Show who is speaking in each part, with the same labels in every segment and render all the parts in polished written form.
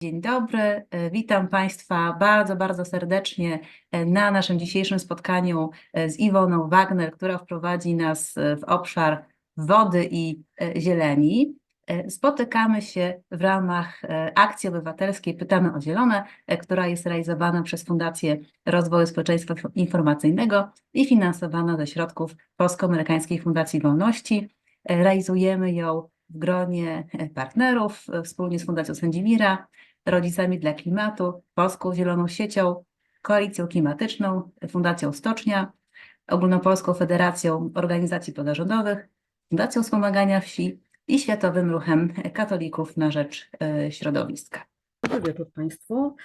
Speaker 1: Dzień dobry, witam Państwa bardzo serdecznie na naszym dzisiejszym spotkaniu z Iwoną Wagner, która wprowadzi nas w obszar wody i zieleni. Spotykamy się w ramach akcji obywatelskiej Pytamy o Zielone, która jest realizowana przez Fundację Rozwoju Społeczeństwa Informacyjnego i finansowana ze środków Polsko-Amerykańskiej Fundacji Wolności. Realizujemy ją w gronie partnerów wspólnie z Fundacją Sędziwira, Rodzicami dla Klimatu, Polską Zieloną Siecią, Koalicją Klimatyczną, Fundacją Stocznia, Ogólnopolską Federacją Organizacji Pozarządowych, Fundacją Wspomagania Wsi i Światowym Ruchem Katolików na Rzecz Środowiska.
Speaker 2: Dobry wieczór Państwu.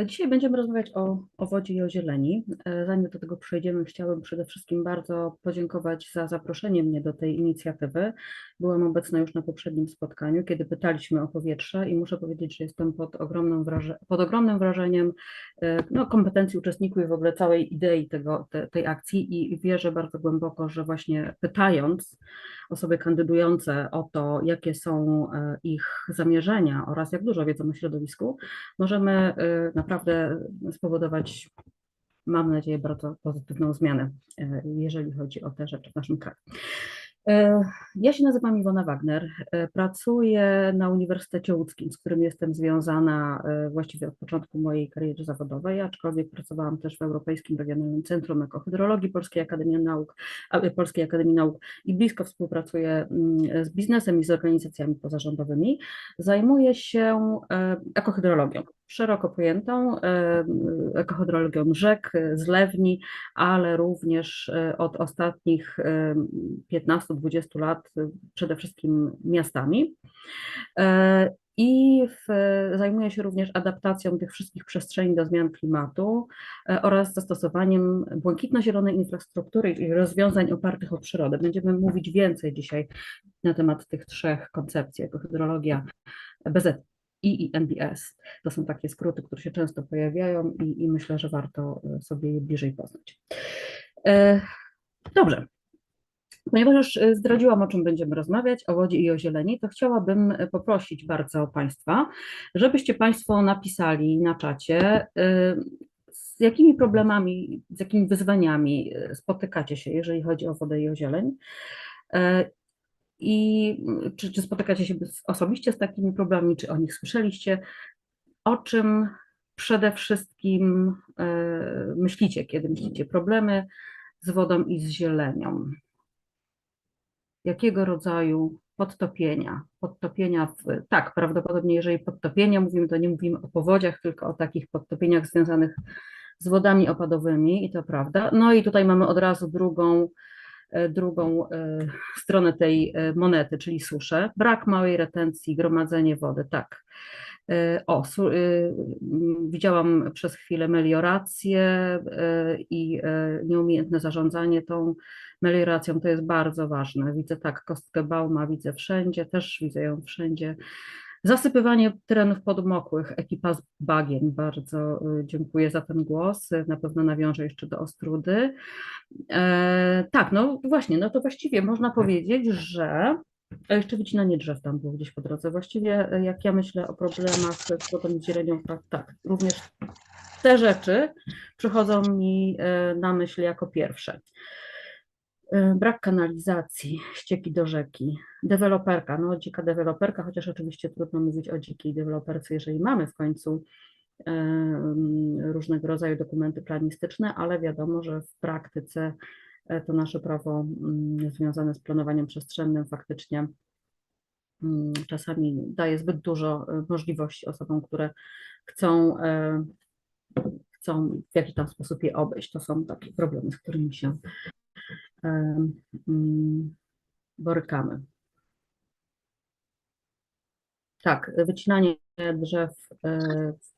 Speaker 2: Dzisiaj będziemy rozmawiać o wodzie i o zieleni. Zanim do tego przejdziemy, chciałabym przede wszystkim bardzo podziękować za zaproszenie mnie do tej inicjatywy. Byłam obecna już na poprzednim spotkaniu, kiedy pytaliśmy o powietrze i muszę powiedzieć, że jestem pod ogromnym wrażeniem kompetencji uczestników i w ogóle całej idei tej akcji i wierzę bardzo głęboko, że właśnie pytając osoby kandydujące o to, jakie są ich zamierzenia oraz jak dużo wiedzą o środowisku, możemy naprawdę spowodować, mam nadzieję, bardzo pozytywną zmianę, jeżeli chodzi o te rzeczy w naszym kraju. Ja się nazywam Iwona Wagner, pracuję na Uniwersytecie Łódzkim, z którym jestem związana właściwie od początku mojej kariery zawodowej, aczkolwiek pracowałam też w Europejskim Regionalnym Centrum Ekohydrologii Polskiej Akademii Nauk i blisko współpracuję z biznesem i z organizacjami pozarządowymi. Zajmuję się ekohydrologią, szeroko pojętą ekohydrologią rzek, zlewni, ale również od ostatnich 15-20 lat przede wszystkim miastami. I zajmuję się również adaptacją tych wszystkich przestrzeni do zmian klimatu oraz zastosowaniem błękitno-zielonej infrastruktury i rozwiązań opartych o przyrodę. Będziemy mówić więcej dzisiaj na temat tych trzech koncepcji: ekohydrologia, BZ i NBS. To są takie skróty, które się często pojawiają i myślę, że warto sobie je bliżej poznać. Dobrze. Ponieważ już zdradziłam, o czym będziemy rozmawiać, o wodzie i o zieleni, to chciałabym poprosić bardzo Państwa, żebyście Państwo napisali na czacie, z jakimi problemami, z jakimi wyzwaniami spotykacie się, jeżeli chodzi o wodę i o zieleń. I czy spotykacie się osobiście z takimi problemami, czy o nich słyszeliście? O czym przede wszystkim myślicie, kiedy myślicie problemy z wodą i z zielenią? Jakiego rodzaju podtopienia? Tak, prawdopodobnie jeżeli podtopienia mówimy, to nie mówimy o powodziach, tylko o takich podtopieniach związanych z wodami opadowymi i to prawda. No i tutaj mamy od razu drugą stronę tej monety, czyli susze. Brak małej retencji, gromadzenie wody, tak. Widziałam przez chwilę meliorację i nieumiejętne zarządzanie tą melioracją, to jest bardzo ważne. Widzę tak kostkę Bauma, też widzę ją wszędzie. Zasypywanie terenów podmokłych, ekipa z bagien, bardzo dziękuję za ten głos, na pewno nawiążę jeszcze do Ostródy. Tak, no właśnie, no to właściwie można powiedzieć, że a jeszcze wycinanie drzew tam było gdzieś po drodze. Właściwie jak ja myślę o problemach z wodą i zielenią, tak, również te rzeczy przychodzą mi na myśl jako pierwsze. Brak kanalizacji, ścieki do rzeki, deweloperka, no dzika deweloperka, chociaż oczywiście trudno mówić o dzikiej deweloperce, jeżeli mamy w końcu różnego rodzaju dokumenty planistyczne, ale wiadomo, że w praktyce to nasze prawo związane z planowaniem przestrzennym faktycznie czasami daje zbyt dużo możliwości osobom, które chcą w jakiś tam sposób je obejść. To są takie problemy, z którymi się borykamy. Tak, wycinanie drzew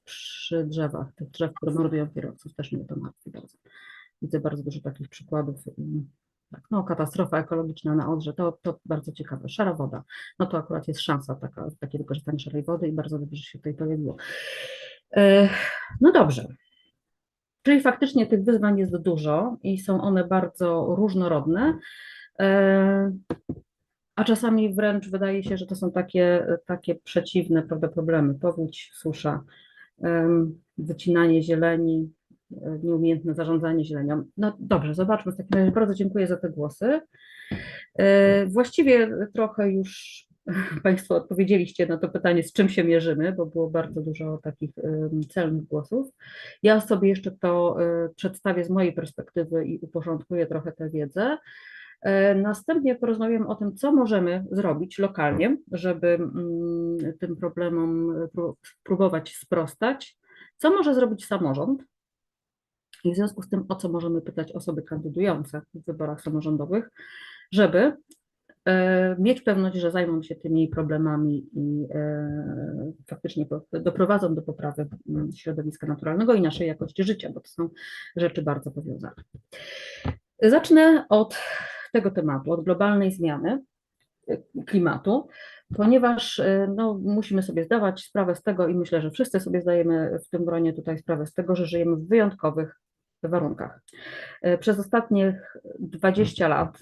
Speaker 2: przy drzewach, tych drzew, które mordują kierowców, też mnie to martwi bardzo. Widzę bardzo dużo takich przykładów. Tak, no, katastrofa ekologiczna na Odrze, to bardzo ciekawe. Szara woda, no to akurat jest szansa takie wykorzystanie szarej wody i bardzo dobrze, że się tutaj pojawiło. No dobrze, czyli faktycznie tych wyzwań jest dużo i są one bardzo różnorodne, a czasami wręcz wydaje się, że to są takie przeciwne, prawda, problemy. Powódź, susza, wycinanie zieleni, nieumiejętne zarządzanie zielenią. No dobrze, zobaczmy w takim razie. Bardzo dziękuję za te głosy. Właściwie trochę już Państwo odpowiedzieliście na to pytanie, z czym się mierzymy, bo było bardzo dużo takich celnych głosów. Ja sobie jeszcze to przedstawię z mojej perspektywy i uporządkuję trochę tę wiedzę. Następnie porozmawiam o tym, co możemy zrobić lokalnie, żeby tym problemom próbować sprostać, co może zrobić samorząd i w związku z tym, o co możemy pytać osoby kandydujące w wyborach samorządowych, żeby mieć pewność, że zajmą się tymi problemami i faktycznie doprowadzą do poprawy środowiska naturalnego i naszej jakości życia, bo to są rzeczy bardzo powiązane. Zacznę od tego tematu, od globalnej zmiany klimatu, ponieważ no, musimy sobie zdawać sprawę z tego i myślę, że wszyscy sobie zdajemy w tym gronie tutaj sprawę z tego, że żyjemy w wyjątkowych warunkach. Przez ostatnich 20 lat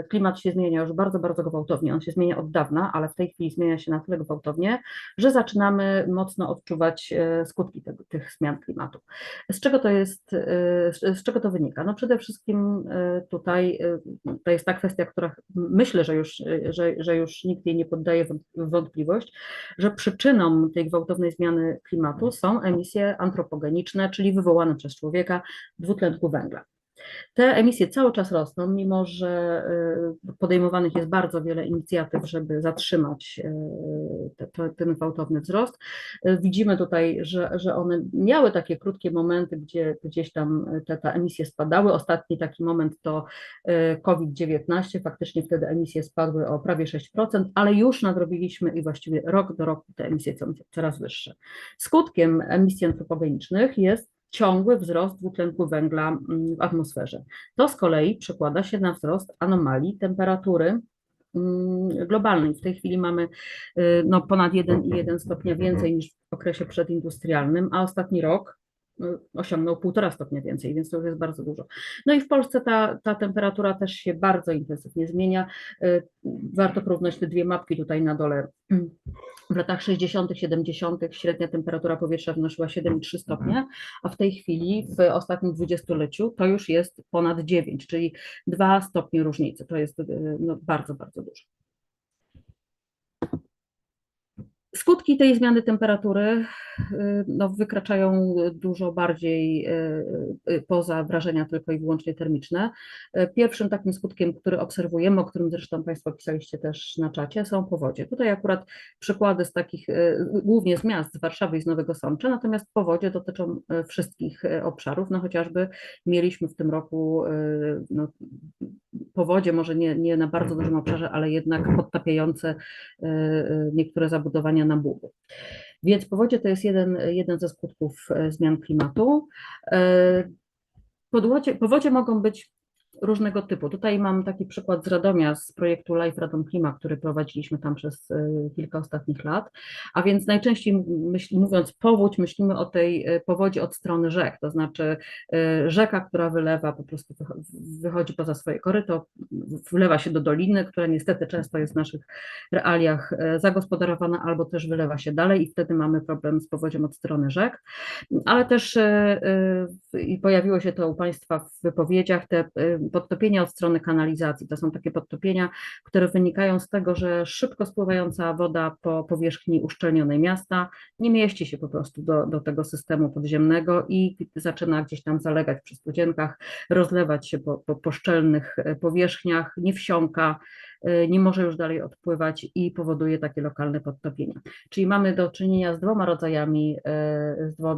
Speaker 2: klimat się zmienia już bardzo, bardzo gwałtownie. On się zmienia od dawna, ale w tej chwili zmienia się na tyle gwałtownie, że zaczynamy mocno odczuwać skutki tych zmian klimatu. Z czego to jest, z czego to wynika? No przede wszystkim tutaj to jest ta kwestia, która myślę, że już nikt jej nie poddaje wątpliwość, że przyczyną tej gwałtownej zmiany klimatu są emisje antropogeniczne, czyli wywołane przez człowieka dwutlenku węgla. Te emisje cały czas rosną, mimo że podejmowanych jest bardzo wiele inicjatyw, żeby zatrzymać ten gwałtowny wzrost. Widzimy tutaj, że one miały takie krótkie momenty, gdzie gdzieś tam te emisje spadały. Ostatni taki moment to COVID-19, faktycznie wtedy emisje spadły o prawie 6%, ale już nadrobiliśmy i właściwie rok do roku te emisje są coraz wyższe. Skutkiem emisji antropogenicznych jest ciągły wzrost dwutlenku węgla w atmosferze. To z kolei przekłada się na wzrost anomalii temperatury globalnej. W tej chwili mamy no, ponad 1,1 stopnia więcej niż w okresie przedindustrialnym, a ostatni rok osiągnął 1,5 stopnia więcej, więc to już jest bardzo dużo. No i w Polsce ta temperatura też się bardzo intensywnie zmienia. Warto porównać te dwie mapki tutaj na dole. W latach 60., 70. średnia temperatura powietrza wynosiła 7,3 stopnie, a w tej chwili w ostatnim dwudziestoleciu to już jest ponad 9, czyli 2 stopnie różnicy. To jest no, bardzo, bardzo dużo. Skutki tej zmiany temperatury no, wykraczają dużo bardziej poza wrażenia tylko i wyłącznie termiczne. Pierwszym takim skutkiem, który obserwujemy, o którym zresztą Państwo pisaliście też na czacie, są powodzie. Tutaj akurat przykłady z takich, głównie z miast, z Warszawy i z Nowego Sącza, natomiast powodzie dotyczą wszystkich obszarów. No chociażby mieliśmy w tym roku no, powodzie, może nie na bardzo dużym obszarze, ale jednak podtapiające niektóre zabudowania na Bugu. Więc powodzie to jest jeden ze skutków zmian klimatu. Powodzie mogą być różnego typu. Tutaj mam taki przykład z Radomia, z projektu Life Radom Klima, który prowadziliśmy tam przez kilka ostatnich lat, a więc najczęściej mówiąc powódź, myślimy o tej powodzi od strony rzek, to znaczy rzeka, która wylewa, po prostu wychodzi poza swoje koryto, wlewa się do doliny, która niestety często jest w naszych realiach zagospodarowana, albo też wylewa się dalej i wtedy mamy problem z powodzią od strony rzek, ale też i pojawiło się to u Państwa w wypowiedziach, te podtopienia od strony kanalizacji. To są takie podtopienia, które wynikają z tego, że szybko spływająca woda po powierzchni uszczelnionej miasta nie mieści się po prostu do tego systemu podziemnego i zaczyna gdzieś tam zalegać przy studzienkach, rozlewać się po szczelnych powierzchniach, nie wsiąka, nie może już dalej odpływać i powoduje takie lokalne podtopienia. Czyli mamy do czynienia z dwoma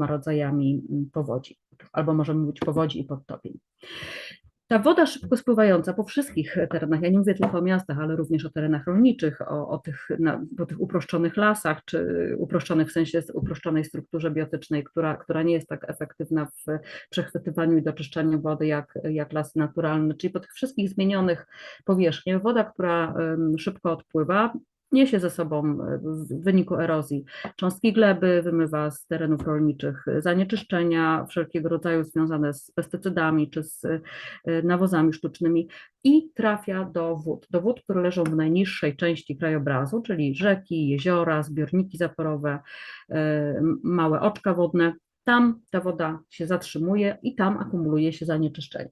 Speaker 2: rodzajami powodzi, albo możemy mówić powodzi i podtopień. Ta woda szybko spływająca po wszystkich terenach, ja nie mówię tylko o miastach, ale również o terenach rolniczych, po tych uproszczonych lasach, czy uproszczonych w sensie uproszczonej strukturze biotycznej, która nie jest tak efektywna w przechwytywaniu i doczyszczaniu wody jak lasy naturalne, czyli po tych wszystkich zmienionych powierzchniach, woda, która szybko odpływa, niesie ze sobą w wyniku erozji cząstki gleby, wymywa z terenów rolniczych zanieczyszczenia wszelkiego rodzaju związane z pestycydami czy z nawozami sztucznymi i trafia do wód, które leżą w najniższej części krajobrazu, czyli rzeki, jeziora, zbiorniki zaporowe, małe oczka wodne. Tam ta woda się zatrzymuje i tam akumuluje się zanieczyszczenie.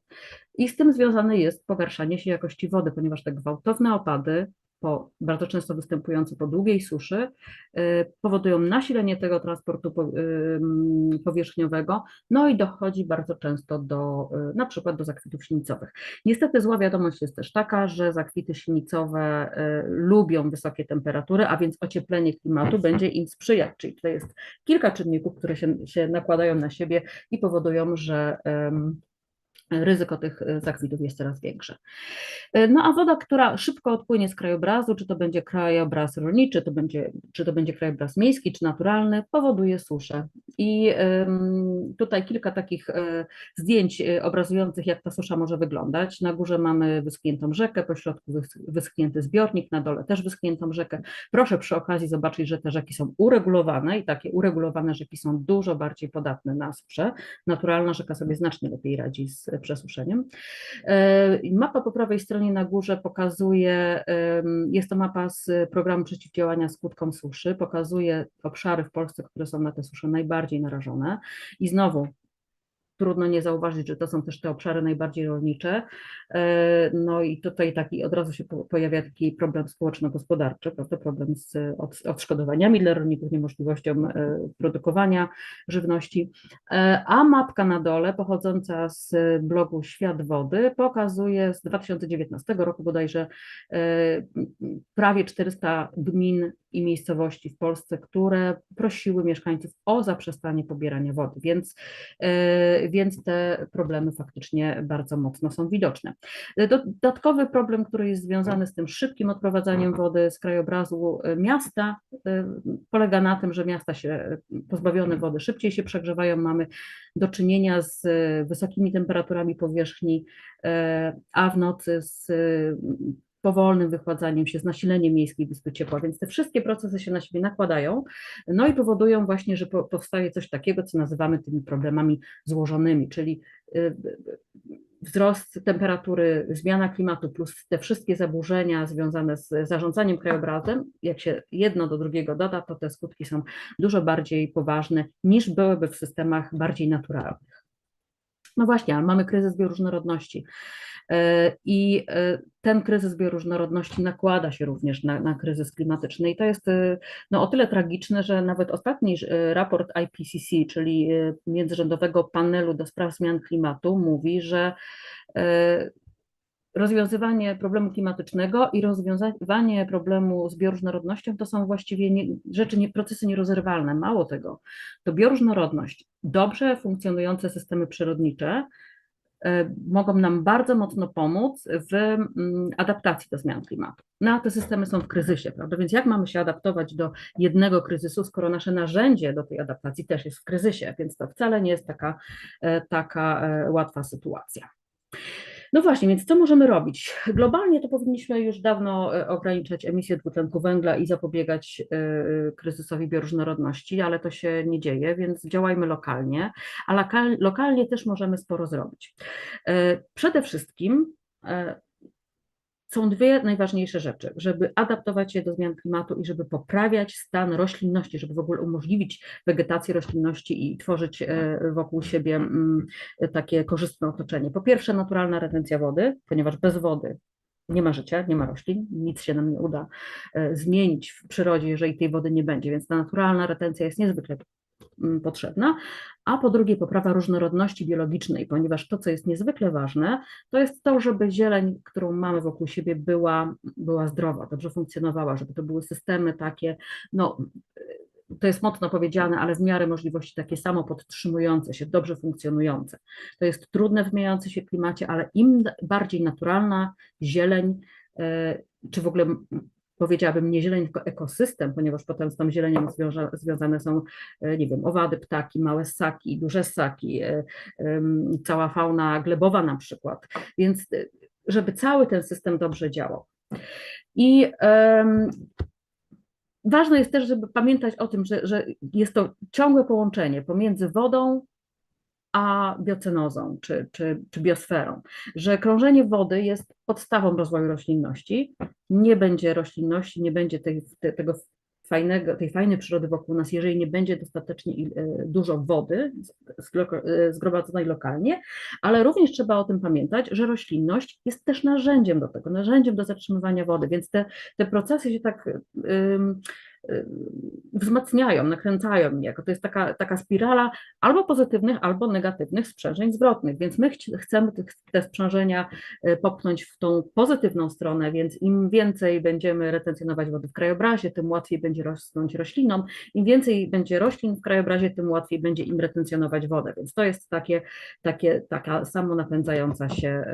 Speaker 2: I z tym związane jest pogarszanie się jakości wody, ponieważ te gwałtowne opady, bardzo często występujące po długiej suszy, powodują nasilenie tego transportu powierzchniowego, no i dochodzi bardzo często na przykład do zakwitów silnicowych. Niestety zła wiadomość jest też taka, że zakwity silnicowe lubią wysokie temperatury, a więc ocieplenie klimatu będzie im sprzyjać, czyli tutaj jest kilka czynników, które się nakładają na siebie i powodują, że ryzyko tych zakwitów jest coraz większe. No a woda, która szybko odpłynie z krajobrazu, czy to będzie krajobraz rolniczy, czy to będzie krajobraz miejski, czy naturalny, powoduje suszę. I tutaj kilka takich zdjęć obrazujących, jak ta susza może wyglądać. Na górze mamy wyschniętą rzekę, po środku wyschnięty zbiornik, na dole też wyschniętą rzekę. Proszę przy okazji zobaczyć, że te rzeki są uregulowane i takie uregulowane rzeki są dużo bardziej podatne na suszę. Naturalna rzeka sobie znacznie lepiej radzi z przesuszeniem. Mapa po prawej stronie na górze pokazuje, jest to mapa z programu przeciwdziałania skutkom suszy, pokazuje obszary w Polsce, które są na tę suszę najbardziej narażone i znowu trudno nie zauważyć, że to są też te obszary najbardziej rolnicze. No i tutaj od razu się pojawia taki problem społeczno-gospodarczy, prawda? Problem z odszkodowaniami dla rolników, niemożliwością produkowania żywności. A mapka na dole, pochodząca z blogu Świat Wody, pokazuje z 2019 roku bodajże prawie 400 gmin i miejscowości w Polsce, które prosiły mieszkańców o zaprzestanie pobierania wody, więc te problemy faktycznie bardzo mocno są widoczne. Dodatkowy problem, który jest związany z tym szybkim odprowadzaniem wody z krajobrazu miasta, polega na tym, że miasta się pozbawione wody szybciej się przegrzewają, mamy do czynienia z wysokimi temperaturami powierzchni, a w nocy z powolnym wychładzaniem się, z nasileniem miejskiej wyspy ciepła, więc te wszystkie procesy się na siebie nakładają, no i powodują właśnie, że powstaje coś takiego, co nazywamy tymi problemami złożonymi, czyli wzrost temperatury, zmiana klimatu plus te wszystkie zaburzenia związane z zarządzaniem krajobrazem, jak się jedno do drugiego doda, to te skutki są dużo bardziej poważne niż byłyby w systemach bardziej naturalnych. No właśnie, ale mamy kryzys bioróżnorodności. I ten kryzys bioróżnorodności nakłada się również na kryzys klimatyczny i to jest no, o tyle tragiczne, że nawet ostatni raport IPCC, czyli Międzyrzędowego Panelu do Spraw Zmian Klimatu, mówi, że rozwiązywanie problemu klimatycznego i rozwiązywanie problemu z bioróżnorodnością to są właściwie procesy nierozerwalne. Mało tego, to bioróżnorodność, dobrze funkcjonujące systemy przyrodnicze mogą nam bardzo mocno pomóc w adaptacji do zmian klimatu. No a te systemy są w kryzysie, prawda? Więc jak mamy się adaptować do jednego kryzysu, skoro nasze narzędzie do tej adaptacji też jest w kryzysie, więc to wcale nie jest taka łatwa sytuacja. No właśnie, więc co możemy robić? Globalnie to powinniśmy już dawno ograniczać emisję dwutlenku węgla i zapobiegać kryzysowi bioróżnorodności, ale to się nie dzieje, więc działajmy lokalnie, a lokalnie też możemy sporo zrobić. Przede wszystkim są dwie najważniejsze rzeczy, żeby adaptować się do zmian klimatu i żeby poprawiać stan roślinności, żeby w ogóle umożliwić wegetację roślinności i tworzyć wokół siebie takie korzystne otoczenie. Po pierwsze, naturalna retencja wody, ponieważ bez wody nie ma życia, nie ma roślin, nic się nam nie uda zmienić w przyrodzie, jeżeli tej wody nie będzie, więc ta naturalna retencja jest niezwykle potrzebna, a po drugie poprawa różnorodności biologicznej, ponieważ to, co jest niezwykle ważne, to jest to, żeby zieleń, którą mamy wokół siebie, była zdrowa, dobrze funkcjonowała, żeby to były systemy takie, no to jest mocno powiedziane, ale w miarę możliwości takie samo podtrzymujące się, dobrze funkcjonujące. To jest trudne w zmieniającym się klimacie, ale im bardziej naturalna zieleń, czy w ogóle powiedziałabym nie zieleń, tylko ekosystem, ponieważ potem z tą zielenią związane są, nie wiem, owady, ptaki, małe ssaki, duże ssaki, cała fauna glebowa na przykład, więc żeby cały ten system dobrze działał. I ważne jest też, żeby pamiętać o tym, że jest to ciągłe połączenie pomiędzy wodą a biocenozą czy biosferą, że krążenie wody jest podstawą rozwoju roślinności. Nie będzie roślinności, nie będzie tej fajnej przyrody wokół nas, jeżeli nie będzie dostatecznie dużo wody zgromadzonej lokalnie, ale również trzeba o tym pamiętać, że roślinność jest też narzędziem do tego, narzędziem do zatrzymywania wody, więc te procesy się tak wzmacniają, nakręcają niejako. To jest taka spirala albo pozytywnych, albo negatywnych sprzężeń zwrotnych, więc my chcemy te sprzężenia popchnąć w tą pozytywną stronę, więc im więcej będziemy retencjonować wody w krajobrazie, tym łatwiej będzie rosnąć roślinom, im więcej będzie roślin w krajobrazie, tym łatwiej będzie im retencjonować wodę, więc to jest taka samonapędzająca się,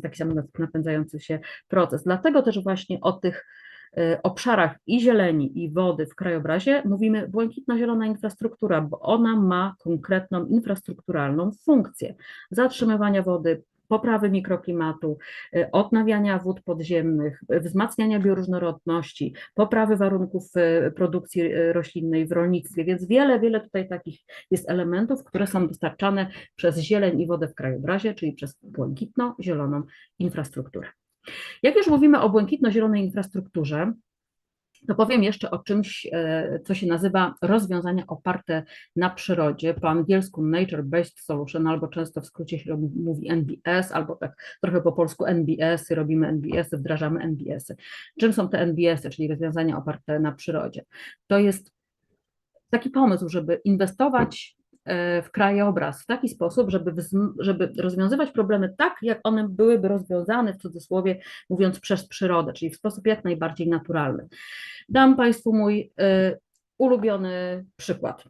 Speaker 2: taki samonapędzający się proces. Dlatego też właśnie o tych obszarach i zieleni, i wody w krajobrazie mówimy błękitno-zielona infrastruktura, bo ona ma konkretną infrastrukturalną funkcję zatrzymywania wody, poprawy mikroklimatu, odnawiania wód podziemnych, wzmacniania bioróżnorodności, poprawy warunków produkcji roślinnej w rolnictwie, więc wiele tutaj takich jest elementów, które są dostarczane przez zieleń i wodę w krajobrazie, czyli przez błękitno-zieloną infrastrukturę. Jak już mówimy o błękitno-zielonej infrastrukturze, to powiem jeszcze o czymś, co się nazywa rozwiązania oparte na przyrodzie, po angielsku Nature-Based Solution, albo często w skrócie się mówi NBS, albo tak trochę po polsku NBS-y, robimy NBS-y, wdrażamy NBS-y. Czym są te NBS-y, czyli rozwiązania oparte na przyrodzie? To jest taki pomysł, żeby inwestować w krajobraz w taki sposób, żeby rozwiązywać problemy tak, jak one byłyby rozwiązane, w cudzysłowie mówiąc, przez przyrodę, czyli w sposób jak najbardziej naturalny. Dam Państwu mój ulubiony przykład.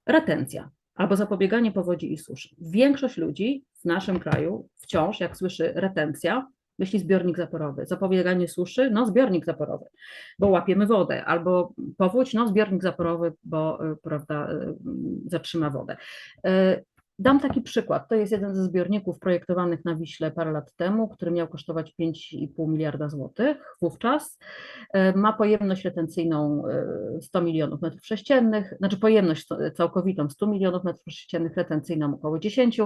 Speaker 2: Retencja albo zapobieganie powodzi i suszy. Większość ludzi w naszym kraju wciąż, jak słyszy retencja, myśli zbiornik zaporowy. Zapobieganie suszy, no zbiornik zaporowy, bo łapiemy wodę, albo powódź, no zbiornik zaporowy, bo prawda, zatrzyma wodę. Dam taki przykład. To jest jeden ze zbiorników projektowanych na Wiśle parę lat temu, który miał kosztować 5,5 miliarda złotych wówczas. Ma pojemność retencyjną 100 milionów metrów sześciennych, znaczy pojemność całkowitą 100 milionów metrów sześciennych, retencyjną około 10.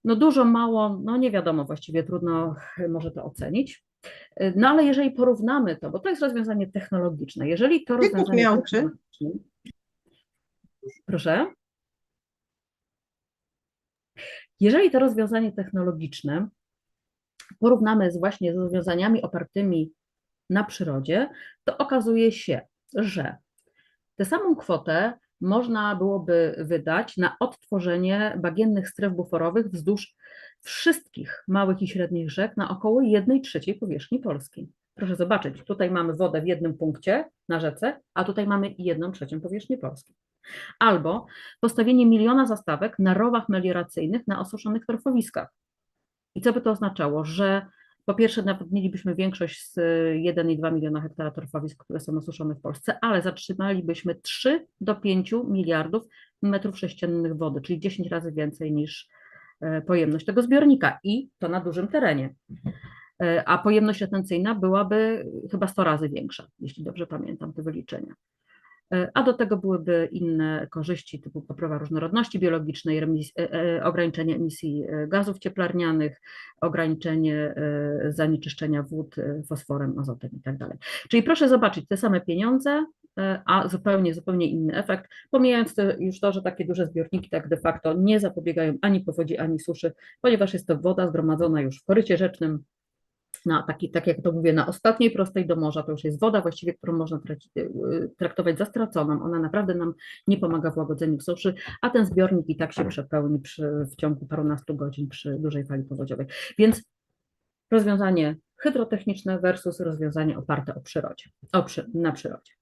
Speaker 2: No dużo, mało, no nie wiadomo, właściwie trudno może to ocenić. No ale jeżeli porównamy to, bo to jest rozwiązanie technologiczne, jeżeli to rozwiązanie technologiczne, proszę, jeżeli to rozwiązanie technologiczne porównamy właśnie z rozwiązaniami opartymi na przyrodzie, to okazuje się, że tę samą kwotę można byłoby wydać na odtworzenie bagiennych stref buforowych wzdłuż wszystkich małych i średnich rzek na około 1/3 powierzchni Polski. Proszę zobaczyć, tutaj mamy wodę w jednym punkcie na rzece, a tutaj mamy 1/3 powierzchni Polski. Albo postawienie 1 miliona zastawek na rowach melioracyjnych na osuszonych torfowiskach. I co by to oznaczało? Że po pierwsze nawodnilibyśmy większość z 1,2 miliona hektara torfowisk, które są osuszone w Polsce, ale zatrzymalibyśmy 3 do 5 miliardów metrów sześciennych wody, czyli 10 razy więcej niż pojemność tego zbiornika i to na dużym terenie. A pojemność retencyjna byłaby chyba 100 razy większa, jeśli dobrze pamiętam te wyliczenia. A do tego byłyby inne korzyści typu poprawa różnorodności biologicznej, ograniczenie emisji gazów cieplarnianych, ograniczenie zanieczyszczenia wód fosforem, azotem i tak dalej. Czyli proszę zobaczyć, te same pieniądze, a zupełnie inny efekt, pomijając już to, że takie duże zbiorniki tak de facto nie zapobiegają ani powodzi, ani suszy, ponieważ jest to woda zgromadzona już w korycie rzecznym, tak jak to mówię, na ostatniej prostej do morza, to już jest woda właściwie, którą można traktować za straconą. Ona naprawdę nam nie pomaga w łagodzeniu suszy, a ten zbiornik i tak się przepełni w ciągu parunastu godzin przy dużej fali powodziowej. Więc rozwiązanie hydrotechniczne versus rozwiązanie oparte na przyrodzie.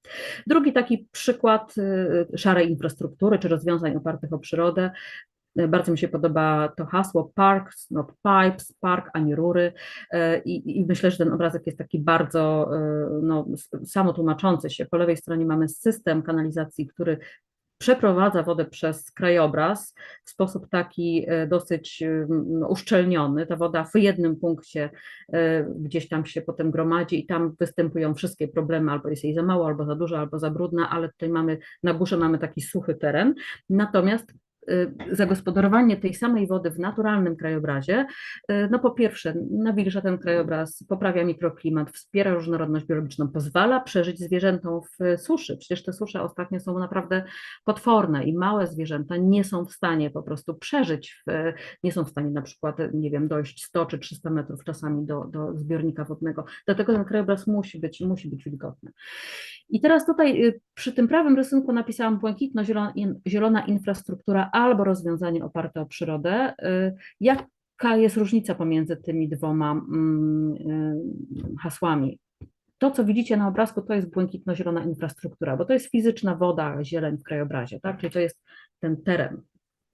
Speaker 2: Drugi taki przykład szarej infrastruktury czy rozwiązań opartych o przyrodę. Bardzo mi się podoba to hasło Parks, not pipes, park, a nie rury. I myślę, że ten obrazek jest taki bardzo samotłumaczący się. Po lewej stronie mamy system kanalizacji, który przeprowadza wodę przez krajobraz w sposób taki dosyć uszczelniony. Ta woda w jednym punkcie gdzieś tam się potem gromadzi i tam występują wszystkie problemy, albo jest jej za mało, albo za dużo, albo za brudna, ale tutaj mamy na górze mamy taki suchy teren. Natomiast zagospodarowanie tej samej wody w naturalnym krajobrazie, no po pierwsze nawilża ten krajobraz, poprawia mikroklimat, wspiera różnorodność biologiczną, pozwala przeżyć zwierzętom w suszy. Przecież te susze ostatnio są naprawdę potworne i małe zwierzęta nie są w stanie po prostu przeżyć, nie są w stanie na przykład, nie wiem, dojść 100 czy 300 metrów czasami do zbiornika wodnego. Dlatego ten krajobraz musi być wilgotny. I teraz tutaj przy tym prawym rysunku napisałam błękitno-zielona infrastruktura albo rozwiązanie oparte o przyrodę. Jaka jest różnica pomiędzy tymi dwoma hasłami? To, co widzicie na obrazku, to jest błękitno-zielona infrastruktura, bo to jest fizyczna woda, zieleń w krajobrazie, tak? Czyli to jest ten teren,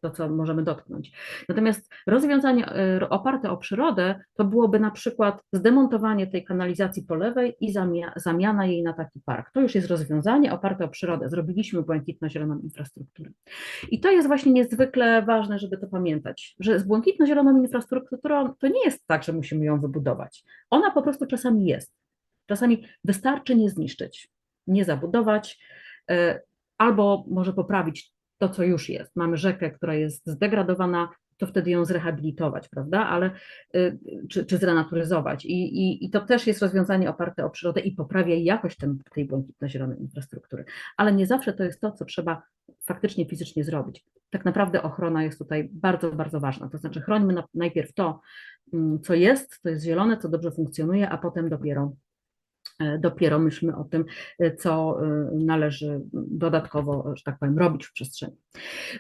Speaker 2: to, co możemy dotknąć. Natomiast rozwiązanie oparte o przyrodę to byłoby na przykład zdemontowanie tej kanalizacji polewej i zamiana jej na taki park. To już jest rozwiązanie oparte o przyrodę. Zrobiliśmy błękitno-zieloną infrastrukturę. I to jest właśnie niezwykle ważne, żeby to pamiętać, że z błękitno-zieloną infrastrukturą to nie jest tak, że musimy ją wybudować. Ona po prostu czasami jest. Czasami wystarczy nie zniszczyć, nie zabudować, albo może poprawić to, co już jest. Mamy rzekę, która jest zdegradowana, to wtedy ją zrehabilitować, prawda? Ale, czy zrenaturyzować. I to też jest rozwiązanie oparte o przyrodę i poprawia jakość tej błękitno-zielonej infrastruktury. Ale nie zawsze to jest to, co trzeba faktycznie fizycznie zrobić. Tak naprawdę ochrona jest tutaj bardzo, bardzo ważna. To znaczy chrońmy najpierw to, co jest zielone, co dobrze funkcjonuje, a potem dopiero myślmy o tym, co należy dodatkowo, że tak powiem, robić w przestrzeni.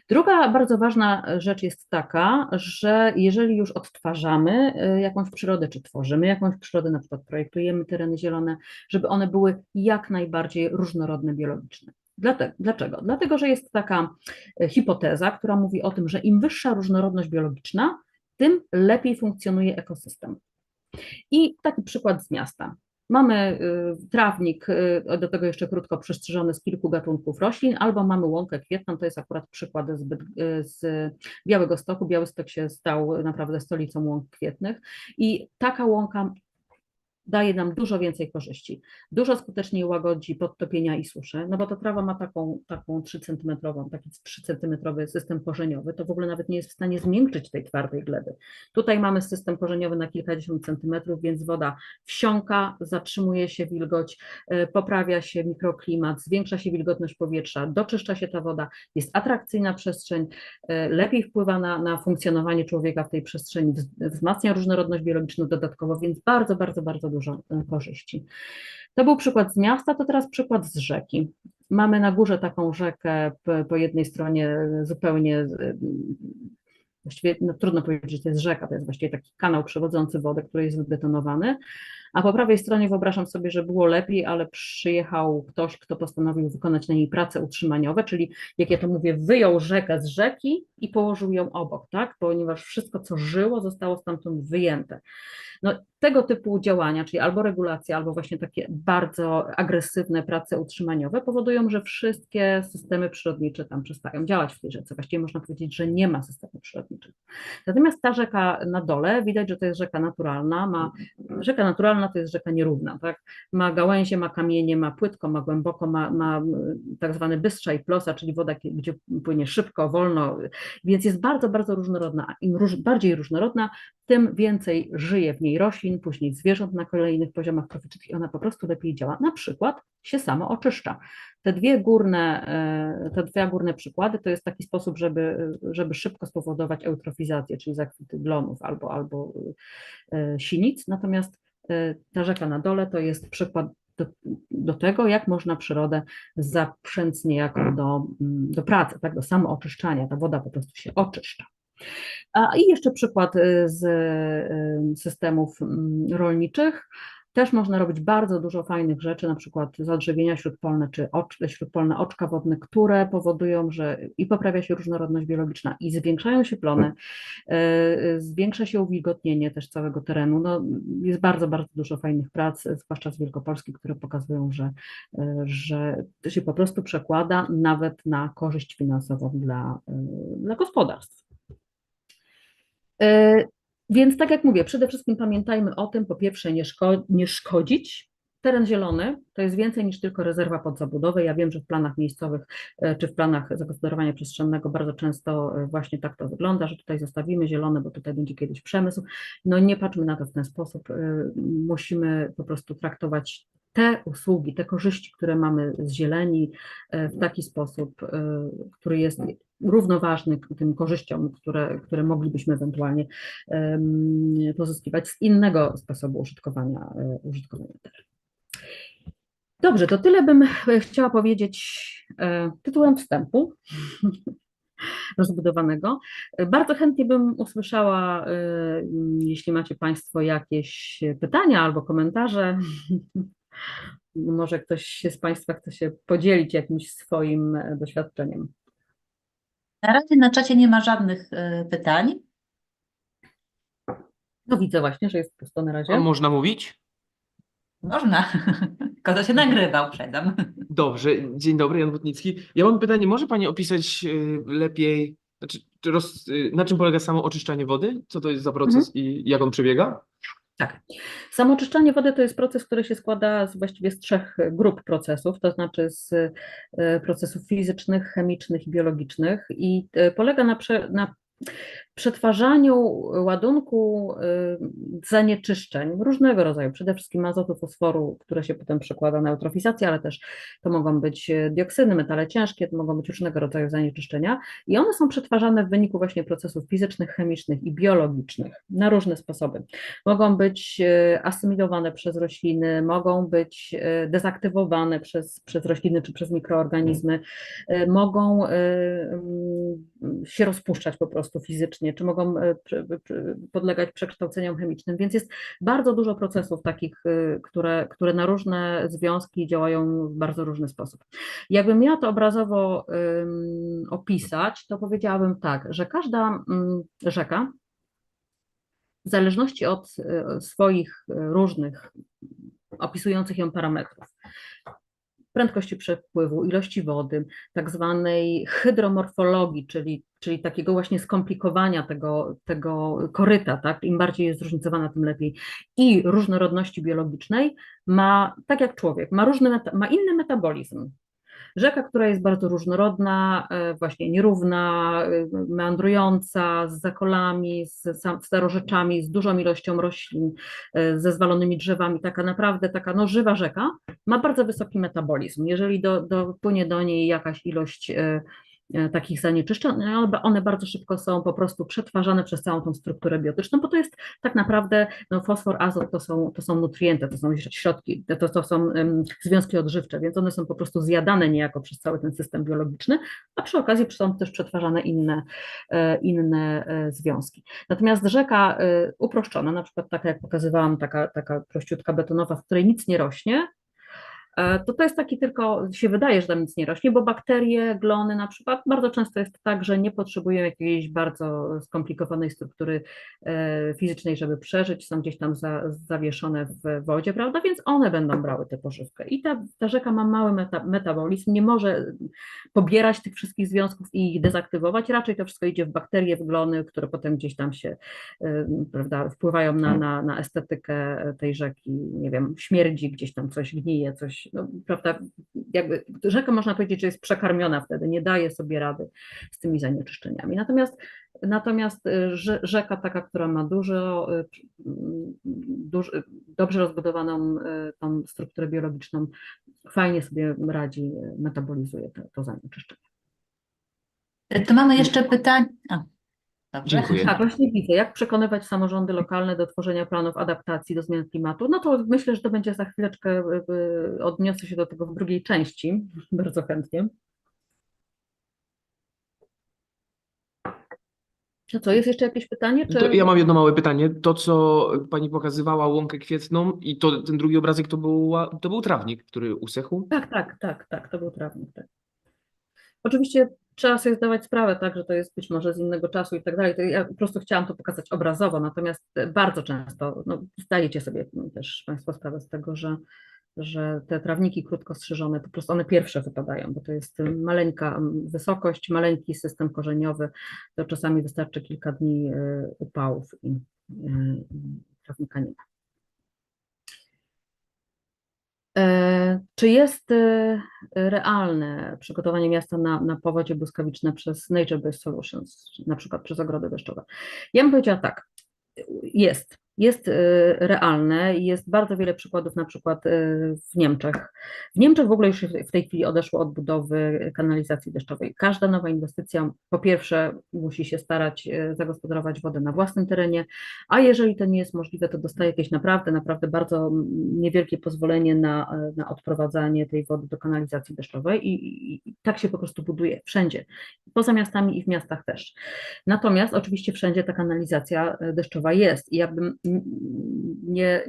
Speaker 2: Druga bardzo ważna rzecz jest taka, że jeżeli już odtwarzamy jakąś przyrodę, czy tworzymy jakąś przyrodę, na przykład projektujemy tereny zielone, żeby one były jak najbardziej różnorodne biologicznie. Dlaczego? Dlatego, że jest taka hipoteza, która mówi o tym, że im wyższa różnorodność biologiczna, tym lepiej funkcjonuje ekosystem. I taki przykład z miasta. Mamy trawnik, do tego jeszcze krótko przestrzeżony z kilku gatunków roślin, albo mamy łąkę kwietną, to jest akurat przykład z Białegostoku. Białystok się stał naprawdę stolicą łąk kwietnych i taka łąka daje nam dużo więcej korzyści. Dużo skuteczniej łagodzi podtopienia i susze, no bo ta trawa ma taką 3-centymetrową, taki 3-centymetrowy system korzeniowy, to w ogóle nawet nie jest w stanie zmiękczyć tej twardej gleby. Tutaj mamy system korzeniowy na kilkadziesiąt centymetrów, więc woda wsiąka, zatrzymuje się wilgoć, poprawia się mikroklimat, zwiększa się wilgotność powietrza, doczyszcza się ta woda, jest atrakcyjna przestrzeń, lepiej wpływa na funkcjonowanie człowieka w tej przestrzeni, wzmacnia różnorodność biologiczną dodatkowo, więc bardzo, bardzo, bardzo dużo korzyści. To był przykład z miasta, to teraz przykład z rzeki. Mamy na górze taką rzekę, po jednej stronie zupełnie, właściwie no, trudno powiedzieć, że to jest rzeka, to jest właściwie taki kanał przewodzący wodę, który jest wybetonowany, a po prawej stronie wyobrażam sobie, że było lepiej, ale przyjechał ktoś, kto postanowił wykonać na niej prace utrzymaniowe, czyli jak ja to mówię, wyjął rzekę z rzeki i położył ją obok, tak? Ponieważ wszystko, co żyło, zostało stamtąd wyjęte. No, tego typu działania, czyli albo regulacja, albo właśnie takie bardzo agresywne prace utrzymaniowe powodują, że wszystkie systemy przyrodnicze tam przestają działać w tej rzece. Właściwie można powiedzieć, że nie ma systemu przyrodniczego. Natomiast ta rzeka na dole, widać, że to jest rzeka naturalna. Rzeka naturalna to jest rzeka nierówna, tak? Ma gałęzie, ma kamienie, ma płytko, ma głęboko, ma tak zwany bystrza i plosa, czyli woda, gdzie płynie szybko, wolno, więc jest bardzo, bardzo różnorodna. Im bardziej różnorodna, tym więcej żyje w niej roślin, później zwierząt na kolejnych poziomach trofycznych i ona po prostu lepiej działa. Na przykład się samo oczyszcza. Te dwa górne przykłady to jest taki sposób, żeby szybko spowodować eutrofizację, czyli zakwity glonów albo sinic. Natomiast ta rzeka na dole to jest przykład do tego, jak można przyrodę zaprzęc niejako do pracy, tak, do samooczyszczania. Ta woda po prostu się oczyszcza. I jeszcze przykład z systemów rolniczych. Też można robić bardzo dużo fajnych rzeczy, na przykład zadrzewienia śródpolne czy śródpolne oczka wodne, które powodują, że i poprawia się różnorodność biologiczna i zwiększają się plony, zwiększa się uwilgotnienie też całego terenu. No, jest bardzo, bardzo dużo fajnych prac, zwłaszcza z Wielkopolski, które pokazują, że to się po prostu przekłada nawet na korzyść finansową dla gospodarstw. Więc tak jak mówię, przede wszystkim pamiętajmy o tym, po pierwsze nie szkodzić. Teren zielony to jest więcej niż tylko rezerwa pod zabudowę. Ja wiem, że w planach miejscowych czy w planach zagospodarowania przestrzennego bardzo często właśnie tak to wygląda, że tutaj zostawimy zielone, bo tutaj będzie kiedyś przemysł. No nie patrzmy na to w ten sposób. Musimy po prostu traktować te usługi, te korzyści, które mamy z zieleni w taki sposób, który jest równoważny tym korzyściom, które moglibyśmy ewentualnie pozyskiwać z innego sposobu użytkowania terenu. Dobrze, to tyle bym chciała powiedzieć tytułem wstępu rozbudowanego. Bardzo chętnie bym usłyszała, jeśli macie Państwo jakieś pytania albo komentarze. Może ktoś z Państwa chce się podzielić jakimś swoim doświadczeniem.
Speaker 1: Na razie na czacie nie ma żadnych pytań.
Speaker 2: No widzę właśnie, że jest pusto na
Speaker 3: A
Speaker 2: razie.
Speaker 3: można mówić?
Speaker 1: Można, tylko to się nagrywa, uprzedzam.
Speaker 3: Dobrze, dzień dobry, Jan Butnicki. Ja mam pytanie, może Pani opisać lepiej, znaczy, na czym polega samo oczyszczanie wody? Co to jest za proces i jak on przebiega?
Speaker 2: Tak. Samoczyszczanie wody to jest proces, który się składa właściwie z 3 grup procesów, to znaczy z procesów fizycznych, chemicznych i biologicznych i polega na przetwarzaniu ładunku zanieczyszczeń różnego rodzaju, przede wszystkim azotu, fosforu, które się potem przekłada na eutrofizację, ale też to mogą być dioksyny, metale ciężkie, to mogą być różnego rodzaju zanieczyszczenia i one są przetwarzane w wyniku właśnie procesów fizycznych, chemicznych i biologicznych na różne sposoby. Mogą być asymilowane przez rośliny, mogą być dezaktywowane przez rośliny czy przez mikroorganizmy, mogą się rozpuszczać po prostu fizycznie, czy mogą podlegać przekształceniom chemicznym, więc jest bardzo dużo procesów takich, które na różne związki działają w bardzo różny sposób. Jakbym miała to obrazowo opisać, to powiedziałabym tak, że każda rzeka w zależności od swoich różnych opisujących ją parametrów, prędkości przepływu, ilości wody, tak zwanej hydromorfologii, czyli takiego właśnie skomplikowania tego koryta, tak? Im bardziej jest zróżnicowana, tym lepiej, i różnorodności biologicznej, ma, tak jak człowiek, ma inny metabolizm. Rzeka, która jest bardzo różnorodna, właśnie nierówna, meandrująca, z zakolami, z starorzeczami, z dużą ilością roślin, ze zwalonymi drzewami, taka no, żywa rzeka, ma bardzo wysoki metabolizm. Jeżeli dopłynie do niej jakaś ilość takich zanieczyszczeń, one bardzo szybko są po prostu przetwarzane przez całą tą strukturę biotyczną, bo to jest tak naprawdę no, fosfor, azot to są nutrienty, to są środki, to są związki odżywcze, więc one są po prostu zjadane niejako przez cały ten system biologiczny, a przy okazji są też przetwarzane inne związki. Natomiast rzeka uproszczona, na przykład taka jak pokazywałam, taka prościutka betonowa, w której nic nie rośnie, to jest taki tylko, się wydaje, że tam nic nie rośnie, bo bakterie, glony na przykład, bardzo często jest tak, że nie potrzebują jakiejś bardzo skomplikowanej struktury fizycznej, żeby przeżyć, są gdzieś tam zawieszone w wodzie, prawda, więc one będą brały tę pożywkę. I ta rzeka ma mały metabolizm, nie może pobierać tych wszystkich związków i ich dezaktywować, raczej to wszystko idzie w bakterie, w glony, które potem gdzieś tam się, prawda, wpływają na estetykę tej rzeki, nie wiem, śmierdzi, gdzieś tam coś gnije, coś, no, prawda, jakby rzeka można powiedzieć, że jest przekarmiona wtedy, nie daje sobie rady z tymi zanieczyszczeniami. Natomiast rzeka taka, która ma dobrze rozbudowaną tą strukturę biologiczną, fajnie sobie radzi, metabolizuje to zanieczyszczenie.
Speaker 1: To mamy jeszcze pytanie. Dobrze.
Speaker 3: Dziękuję.
Speaker 2: Tak, właśnie widzę, jak przekonywać samorządy lokalne do tworzenia planów adaptacji do zmian klimatu. No to myślę, że to będzie za chwileczkę, odniosę się do tego w drugiej części, bardzo chętnie. To co, jest jeszcze jakieś pytanie,
Speaker 3: To
Speaker 2: czy...
Speaker 3: ja mam jedno małe pytanie. To, co pani pokazywała, łąkę kwietną i ten drugi obrazek to był trawnik, który usechł?
Speaker 2: Tak, to był trawnik, tak. Oczywiście trzeba sobie zdawać sprawę, tak, że to jest być może z innego czasu i tak dalej. To ja po prostu chciałam to pokazać obrazowo, natomiast bardzo często, no, zdajecie sobie też Państwo sprawę z tego, że te trawniki krótko strzyżone, po prostu one pierwsze wypadają, bo to jest maleńka wysokość, maleńki system korzeniowy, to czasami wystarczy kilka dni upałów i trawnika nie ma. Czy jest realne przygotowanie miasta na powodzie błyskawiczne przez Nature-Based Solutions, na przykład przez ogrody deszczowe? Ja bym powiedziała tak, jest realne i jest bardzo wiele przykładów, na przykład w Niemczech. W Niemczech w ogóle już w tej chwili odeszło od budowy kanalizacji deszczowej. Każda nowa inwestycja po pierwsze musi się starać zagospodarować wodę na własnym terenie, a jeżeli to nie jest możliwe, to dostaje jakieś naprawdę bardzo niewielkie pozwolenie na odprowadzanie tej wody do kanalizacji deszczowej i tak się po prostu buduje wszędzie, poza miastami i w miastach też. Natomiast oczywiście wszędzie ta kanalizacja deszczowa jest i ja bym nie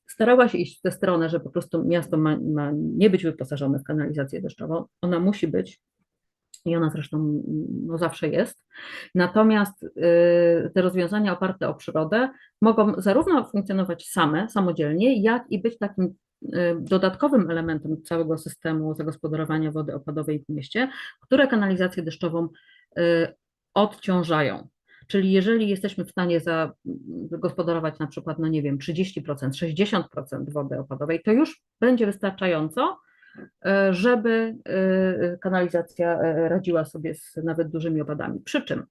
Speaker 2: starała się iść w tę stronę, że po prostu miasto ma nie być wyposażone w kanalizację deszczową. Ona musi być i ona zresztą no, zawsze jest. Natomiast te rozwiązania oparte o przyrodę mogą zarówno funkcjonować samodzielnie, jak i być takim dodatkowym elementem całego systemu zagospodarowania wody opadowej w mieście, które kanalizację deszczową odciążają. Czyli jeżeli jesteśmy w stanie zagospodarować na przykład, no nie wiem, 30%, 60% wody opadowej, to już będzie wystarczająco, żeby kanalizacja radziła sobie z nawet dużymi opadami. Przy czym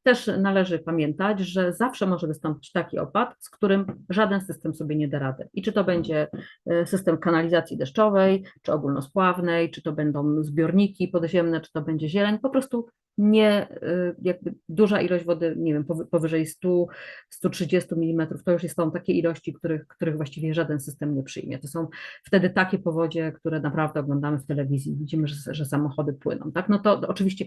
Speaker 2: też należy pamiętać, że zawsze może wystąpić taki opad, z którym żaden system sobie nie da rady. I czy to będzie system kanalizacji deszczowej, czy ogólnospławnej, czy to będą zbiorniki podziemne, czy to będzie zieleń, po prostu nie, jakby duża ilość wody, nie wiem, powyżej 100-130 mm, to już są takie ilości, których właściwie żaden system nie przyjmie. To są wtedy takie powodzie, które naprawdę oglądamy w telewizji, widzimy, że samochody płyną. Tak? No to oczywiście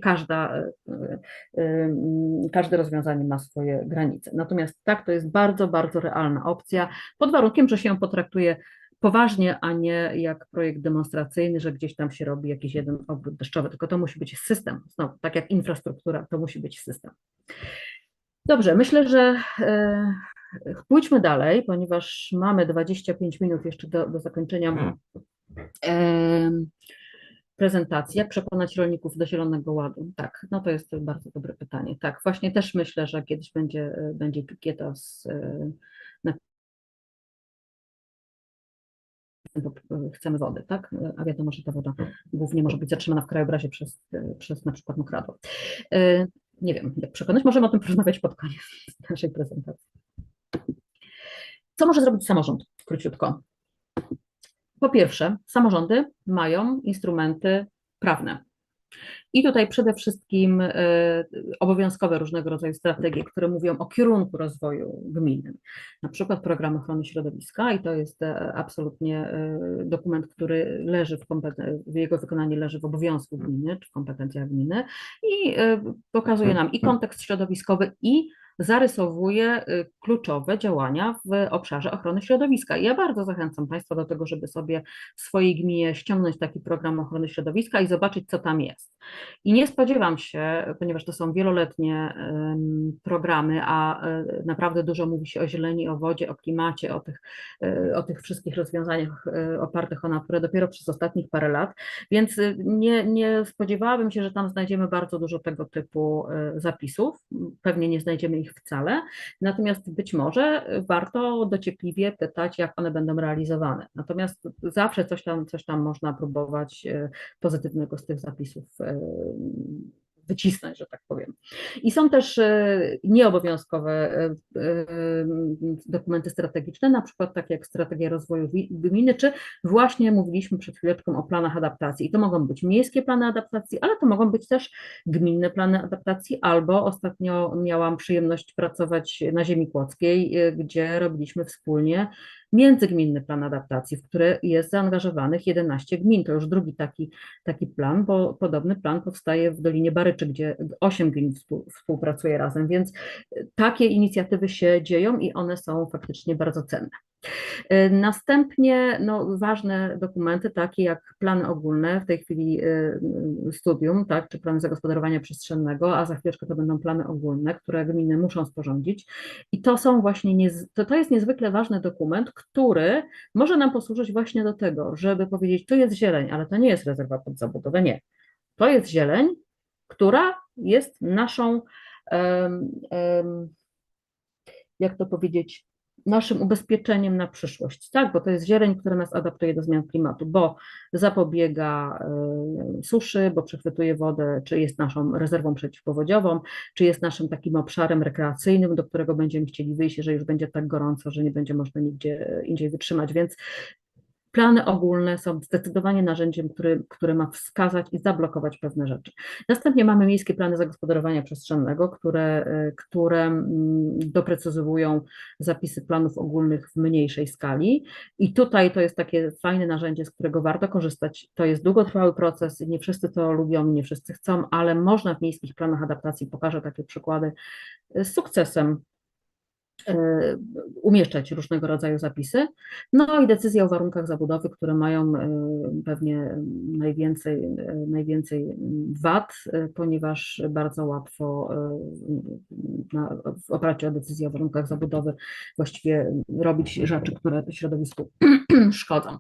Speaker 2: każde rozwiązanie ma swoje granice. Natomiast tak, to jest bardzo realna opcja, pod warunkiem, że się ją potraktuje poważnie, a nie jak projekt demonstracyjny, że gdzieś tam się robi jakiś jeden ogród deszczowy, tylko to musi być system. Znowu, tak jak infrastruktura, to musi być system. Dobrze, myślę, że pójdźmy dalej, ponieważ mamy 25 minut jeszcze do zakończenia prezentacji. Jak przekonać rolników do Zielonego Ładu? Tak, no to jest bardzo dobre pytanie. Tak, właśnie też myślę, że kiedyś będzie pikieta chcemy wody, tak? A wiadomo, że ta woda głównie może być zatrzymana w krajobrazie przez na przykład mokradło. Nie wiem, jak przekonać, możemy o tym porozmawiać pod koniec naszej prezentacji. Co może zrobić samorząd? Króciutko. Po pierwsze, samorządy mają instrumenty prawne. I tutaj przede wszystkim obowiązkowe różnego rodzaju strategie, które mówią o kierunku rozwoju gminy. Na przykład program ochrony środowiska i to jest absolutnie dokument, który leży w jego wykonaniu leży w obowiązku gminy, czy w kompetencjach gminy i pokazuje nam i kontekst środowiskowy i zarysowuje kluczowe działania w obszarze ochrony środowiska. I ja bardzo zachęcam Państwa do tego, żeby sobie w swojej gminie ściągnąć taki program ochrony środowiska i zobaczyć, co tam jest. I nie spodziewam się, ponieważ to są wieloletnie programy, a naprawdę dużo mówi się o zieleni, o wodzie, o klimacie, o tych wszystkich rozwiązaniach opartych o naturę dopiero przez ostatnich parę lat, więc nie spodziewałabym się, że tam znajdziemy bardzo dużo tego typu zapisów. Pewnie nie znajdziemy ich wcale, natomiast być może warto dociekliwie pytać, jak one będą realizowane. Natomiast zawsze coś tam można próbować pozytywnego z tych zapisów wycisnąć, że tak powiem. I są też nieobowiązkowe dokumenty strategiczne, na przykład takie jak strategia rozwoju gminy, czy właśnie mówiliśmy przed chwileczką o planach adaptacji. I to mogą być miejskie plany adaptacji, ale to mogą być też gminne plany adaptacji, albo ostatnio miałam przyjemność pracować na ziemi kłodzkiej, gdzie robiliśmy wspólnie międzygminny plan adaptacji, w który jest zaangażowanych 11 gmin. To już drugi taki plan, bo podobny plan powstaje w Dolinie Baryczy, gdzie 8 gmin współpracuje razem, więc takie inicjatywy się dzieją i one są faktycznie bardzo cenne. Następnie ważne dokumenty, takie jak plany ogólne, w tej chwili studium, tak, czy plany zagospodarowania przestrzennego, a za chwileczkę to będą plany ogólne, które gminy muszą sporządzić. I to są właśnie, to jest niezwykle ważny dokument, który może nam posłużyć właśnie do tego, żeby powiedzieć, tu jest zieleń, ale to nie jest rezerwa pod zabudowę, nie. To jest zieleń, która jest naszą, jak to powiedzieć, naszym ubezpieczeniem na przyszłość, tak? Bo to jest zieleń, która nas adaptuje do zmian klimatu, bo zapobiega suszy, bo przechwytuje wodę, czy jest naszą rezerwą przeciwpowodziową, czy jest naszym takim obszarem rekreacyjnym, do którego będziemy chcieli wyjść, jeżeli już będzie tak gorąco, że nie będzie można nigdzie indziej wytrzymać, więc plany ogólne są zdecydowanie narzędziem, które ma wskazać i zablokować pewne rzeczy. Następnie mamy miejskie plany zagospodarowania przestrzennego, które doprecyzowują zapisy planów ogólnych w mniejszej skali. I tutaj to jest takie fajne narzędzie, z którego warto korzystać. To jest długotrwały proces, nie wszyscy to lubią, nie wszyscy chcą, ale można w miejskich planach adaptacji, pokażę takie przykłady, z sukcesem umieszczać różnego rodzaju zapisy. No i decyzje o warunkach zabudowy, które mają pewnie najwięcej wad, ponieważ bardzo łatwo w oparciu o decyzję o warunkach zabudowy właściwie robić rzeczy, które środowisku szkodzą.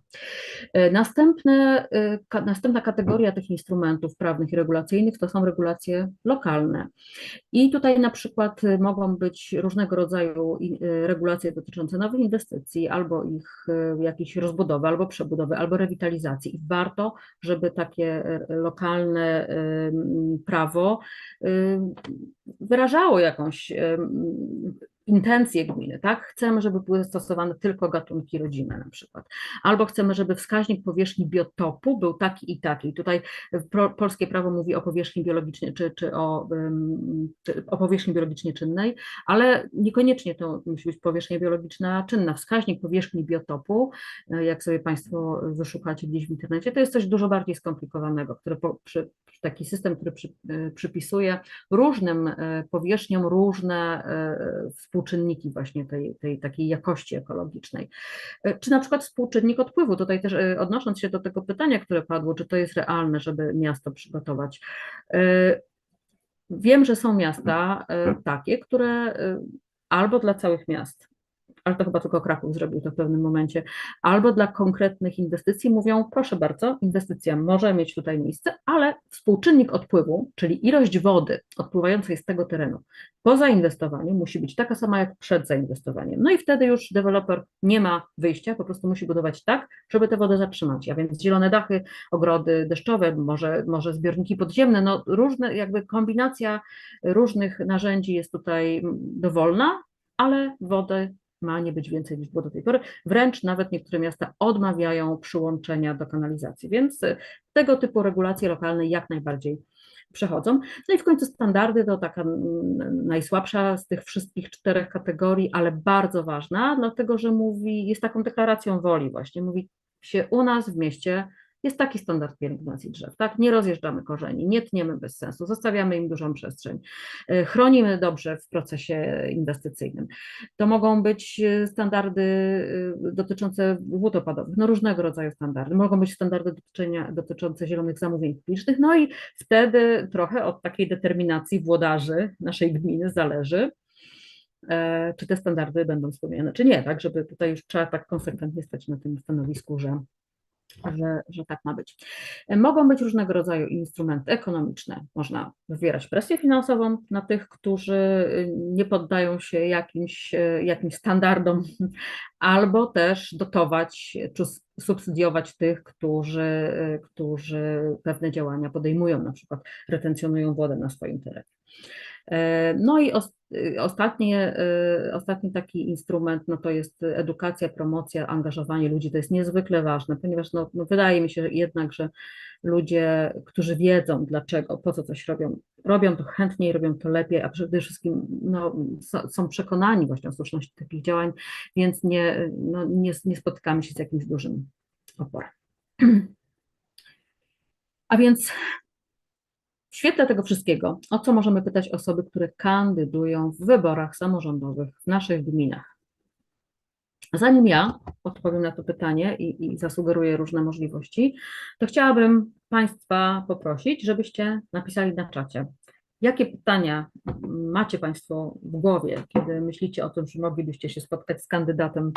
Speaker 2: Następna kategoria tych instrumentów prawnych i regulacyjnych to są regulacje lokalne. I tutaj na przykład mogą być różnego rodzaju regulacje dotyczące nowych inwestycji, albo ich jakiejś rozbudowy, albo przebudowy, albo rewitalizacji. I warto, żeby takie lokalne prawo wyrażało jakąś intencje gminy, tak? Chcemy, żeby były stosowane tylko gatunki rodzime na przykład. Albo chcemy, żeby wskaźnik powierzchni biotopu był taki i taki. Tutaj polskie prawo mówi o powierzchni biologicznej, czy o powierzchni biologicznie czynnej, ale niekoniecznie to musi być powierzchnia biologiczna czynna. Wskaźnik powierzchni biotopu, jak sobie Państwo wyszukacie gdzieś w internecie, to jest coś dużo bardziej skomplikowanego, taki system, który przypisuje różnym powierzchniom różne współczynniki właśnie tej takiej jakości ekologicznej. Czy na przykład współczynnik odpływu, tutaj też odnosząc się do tego pytania, które padło, czy to jest realne, żeby miasto przygotować. Wiem, że są miasta takie, które albo dla całych miast, ale to chyba tylko Kraków zrobił to w pewnym momencie, albo dla konkretnych inwestycji mówią, proszę bardzo, inwestycja może mieć tutaj miejsce, ale współczynnik odpływu, czyli ilość wody odpływającej z tego terenu po zainwestowaniu musi być taka sama jak przed zainwestowaniem. No i wtedy już deweloper nie ma wyjścia, po prostu musi budować tak, żeby tę wodę zatrzymać, a więc zielone dachy, ogrody deszczowe, może zbiorniki podziemne, no różne, jakby kombinacja różnych narzędzi jest tutaj dowolna, ale wody ma nie być więcej niż było do tej pory. Wręcz nawet niektóre miasta odmawiają przyłączenia do kanalizacji, więc tego typu regulacje lokalne jak najbardziej przechodzą. No i w końcu standardy to taka najsłabsza z tych wszystkich 4 kategorii, ale bardzo ważna, dlatego że jest taką deklaracją woli właśnie, mówi się u nas w mieście jest taki standard pielęgnacji drzew, tak? Nie rozjeżdżamy korzeni, nie tniemy bez sensu, zostawiamy im dużą przestrzeń, chronimy dobrze w procesie inwestycyjnym. To mogą być standardy dotyczące wód opadowych, no różnego rodzaju standardy. Mogą być standardy dotyczące zielonych zamówień publicznych, no i wtedy trochę od takiej determinacji włodarzy naszej gminy zależy, czy te standardy będą spełnione, czy nie, tak? Żeby tutaj już trzeba tak konsekwentnie stać na tym stanowisku, że tak ma być. Mogą być różnego rodzaju instrumenty ekonomiczne. Można wywierać presję finansową na tych, którzy nie poddają się jakimś standardom, albo też dotować czy subsydiować tych, którzy pewne działania podejmują, na przykład retencjonują wodę na swoim terenie. No i Ostatni taki instrument no to jest edukacja, promocja, angażowanie ludzi. To jest niezwykle ważne, ponieważ no wydaje mi się jednak, że ludzie, którzy wiedzą dlaczego, po co coś robią, robią to chętniej, robią to lepiej, a przede wszystkim no, są przekonani właśnie o słuszności takich działań, więc nie spotykamy się z jakimś dużym oporem. A więc w świetle tego wszystkiego, o co możemy pytać osoby, które kandydują w wyborach samorządowych w naszych gminach? Zanim ja odpowiem na to pytanie i zasugeruję różne możliwości, to chciałabym Państwa poprosić, żebyście napisali na czacie, jakie pytania macie Państwo w głowie, kiedy myślicie o tym, że moglibyście się spotkać z kandydatem,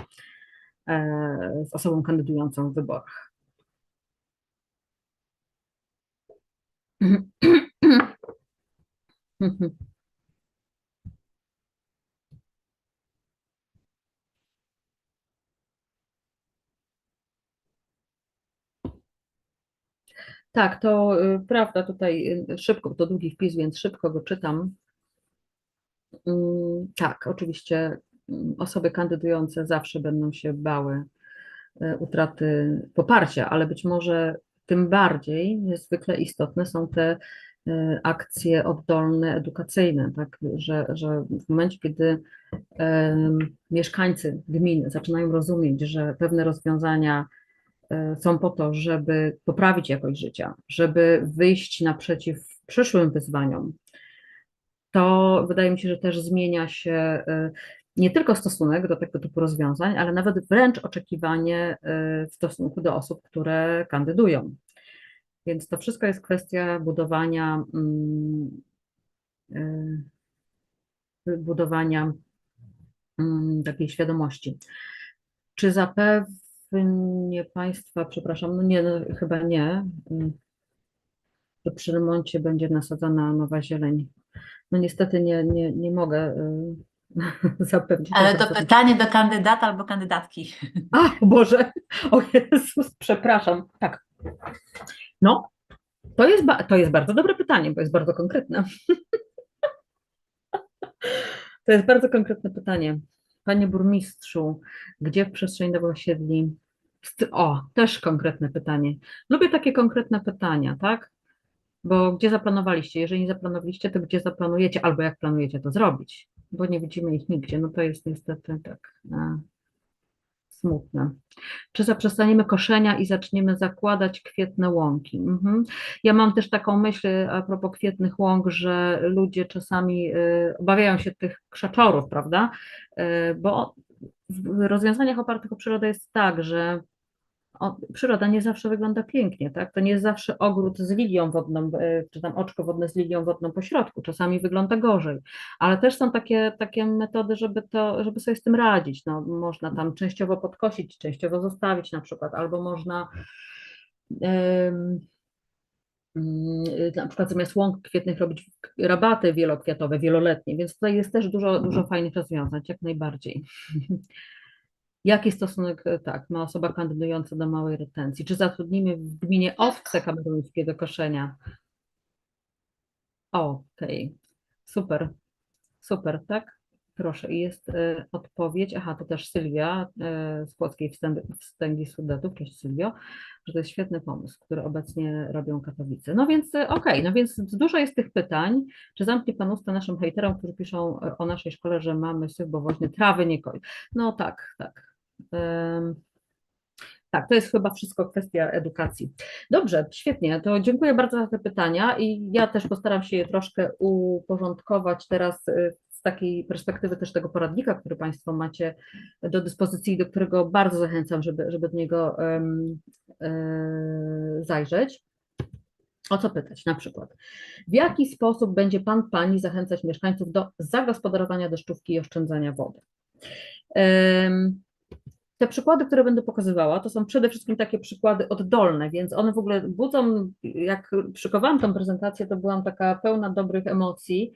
Speaker 2: z osobą kandydującą w wyborach. Tak, to prawda, tutaj szybko, to długi wpis, więc szybko go czytam. Tak, oczywiście osoby kandydujące zawsze będą się bały utraty poparcia, ale być może tym bardziej niezwykle istotne są te akcje oddolne, edukacyjne, tak, że w momencie, kiedy mieszkańcy gmin zaczynają rozumieć, że pewne rozwiązania są po to, żeby poprawić jakość życia, żeby wyjść naprzeciw przyszłym wyzwaniom, to wydaje mi się, że też zmienia się nie tylko stosunek do tego typu rozwiązań, ale nawet wręcz oczekiwanie w stosunku do osób, które kandydują. Więc to wszystko jest kwestia budowania takiej świadomości. Czy zapewnie Państwa, przepraszam, no nie, no chyba nie, że przy remoncie będzie nasadzana nowa zieleń. No niestety nie mogę zapewnić.
Speaker 1: Ale to pytanie do kandydata albo kandydatki.
Speaker 2: A, o Boże, o Jezus, przepraszam. Tak. No, to jest bardzo dobre pytanie, bo jest bardzo konkretne. To jest bardzo konkretne pytanie. Panie burmistrzu, gdzie w przestrzeni Nowoosiedli? O, też konkretne pytanie. Lubię takie konkretne pytania, tak? Bo gdzie zaplanowaliście? Jeżeli nie zaplanowaliście, to gdzie zaplanujecie, albo jak planujecie to zrobić? Bo nie widzimy ich nigdzie. No to jest niestety tak smutne. Czy zaprzestaniemy koszenia i zaczniemy zakładać kwietne łąki? Ja mam też taką myśl a propos kwietnych łąk, że ludzie czasami obawiają się tych krzaczorów, prawda? Bo w rozwiązaniach opartych o przyrodę jest tak, że przyroda nie zawsze wygląda pięknie, tak? To nie jest zawsze ogród z lilią wodną, czy tam oczko wodne z lilią wodną po środku, czasami wygląda gorzej, ale też są takie metody, żeby sobie z tym radzić. No, można tam częściowo podkosić, częściowo zostawić na przykład, albo można na przykład zamiast łąk kwietnych robić rabaty wielokwiatowe, wieloletnie, więc tutaj jest też dużo fajnych rozwiązań, jak najbardziej. Jaki stosunek, tak, ma osoba kandydująca do małej retencji? Czy zatrudnimy w gminie owce kameruńskie do koszenia? Okej, super, super, tak? Proszę, i jest odpowiedź, aha, to też Sylwia z Płockiej Wstęgi Sudetów, cześć Sylwio, że to jest świetny pomysł, który obecnie robią Katowice. No więc okej, no więc dużo jest tych pytań. Czy zamknie Pan usta naszym hejterom, którzy piszą o naszej szkole, że mamy syf, bo właśnie trawy nie koi? No tak, tak. Tak, to jest chyba wszystko kwestia edukacji. Dobrze, świetnie, to dziękuję bardzo za te pytania i ja też postaram się je troszkę uporządkować teraz z takiej perspektywy też tego poradnika, który Państwo macie do dyspozycji i do którego bardzo zachęcam, żeby do niego zajrzeć. O co pytać? Na przykład, w jaki sposób będzie Pan, Pani zachęcać mieszkańców do zagospodarowania deszczówki i oszczędzania wody? Te przykłady, które będę pokazywała, to są przede wszystkim takie przykłady oddolne, więc one w ogóle budzą, jak szykowałam tę prezentację, to byłam taka pełna dobrych emocji,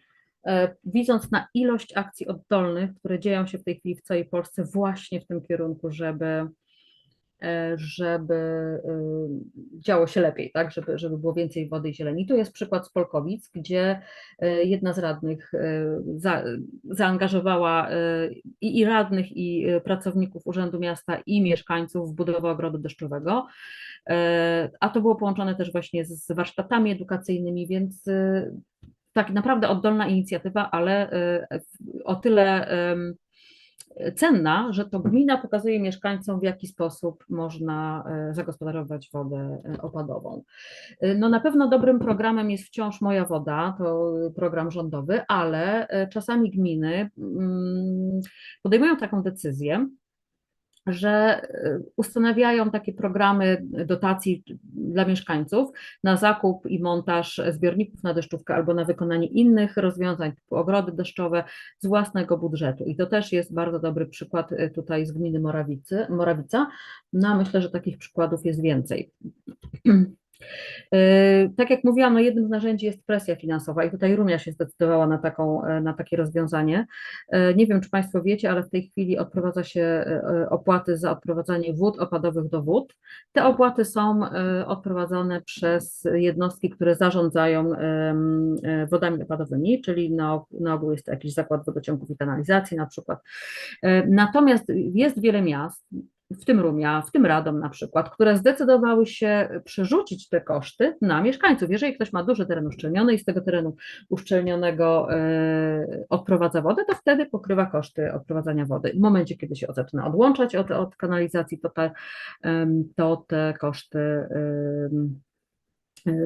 Speaker 2: widząc na ilość akcji oddolnych, które dzieją się w tej chwili w całej Polsce właśnie w tym kierunku, żeby żeby działo się lepiej, tak, żeby było więcej wody i zieleni. Tu jest przykład z Polkowic, gdzie jedna z radnych zaangażowała i radnych, i pracowników Urzędu Miasta, i mieszkańców w budowę ogrodu deszczowego, a to było połączone też właśnie z warsztatami edukacyjnymi, więc tak naprawdę oddolna inicjatywa, ale o tyle cenna, że to gmina pokazuje mieszkańcom, w jaki sposób można zagospodarować wodę opadową. No na pewno dobrym programem jest wciąż Moja Woda, to program rządowy, ale czasami gminy podejmują taką decyzję, że ustanawiają takie programy dotacji dla mieszkańców na zakup i montaż zbiorników na deszczówkę albo na wykonanie innych rozwiązań typu ogrody deszczowe z własnego budżetu. I to też jest bardzo dobry przykład tutaj z gminy Morawica. No a myślę, że takich przykładów jest więcej. Tak jak mówiłam, no jednym z narzędzi jest presja finansowa i tutaj Rumia się zdecydowała na takie rozwiązanie. Nie wiem, czy Państwo wiecie, ale w tej chwili odprowadza się opłaty za odprowadzanie wód opadowych do wód. Te opłaty są odprowadzane przez jednostki, które zarządzają wodami opadowymi, czyli na ogół jest to jakiś zakład wodociągów i kanalizacji na przykład. Natomiast jest wiele miast, w tym Rumia, w tym Radom na przykład, które zdecydowały się przerzucić te koszty na mieszkańców. Jeżeli ktoś ma duży teren uszczelniony i z tego terenu uszczelnionego odprowadza wodę, to wtedy pokrywa koszty odprowadzania wody. W momencie, kiedy się zaczyna odłączać od kanalizacji, to te koszty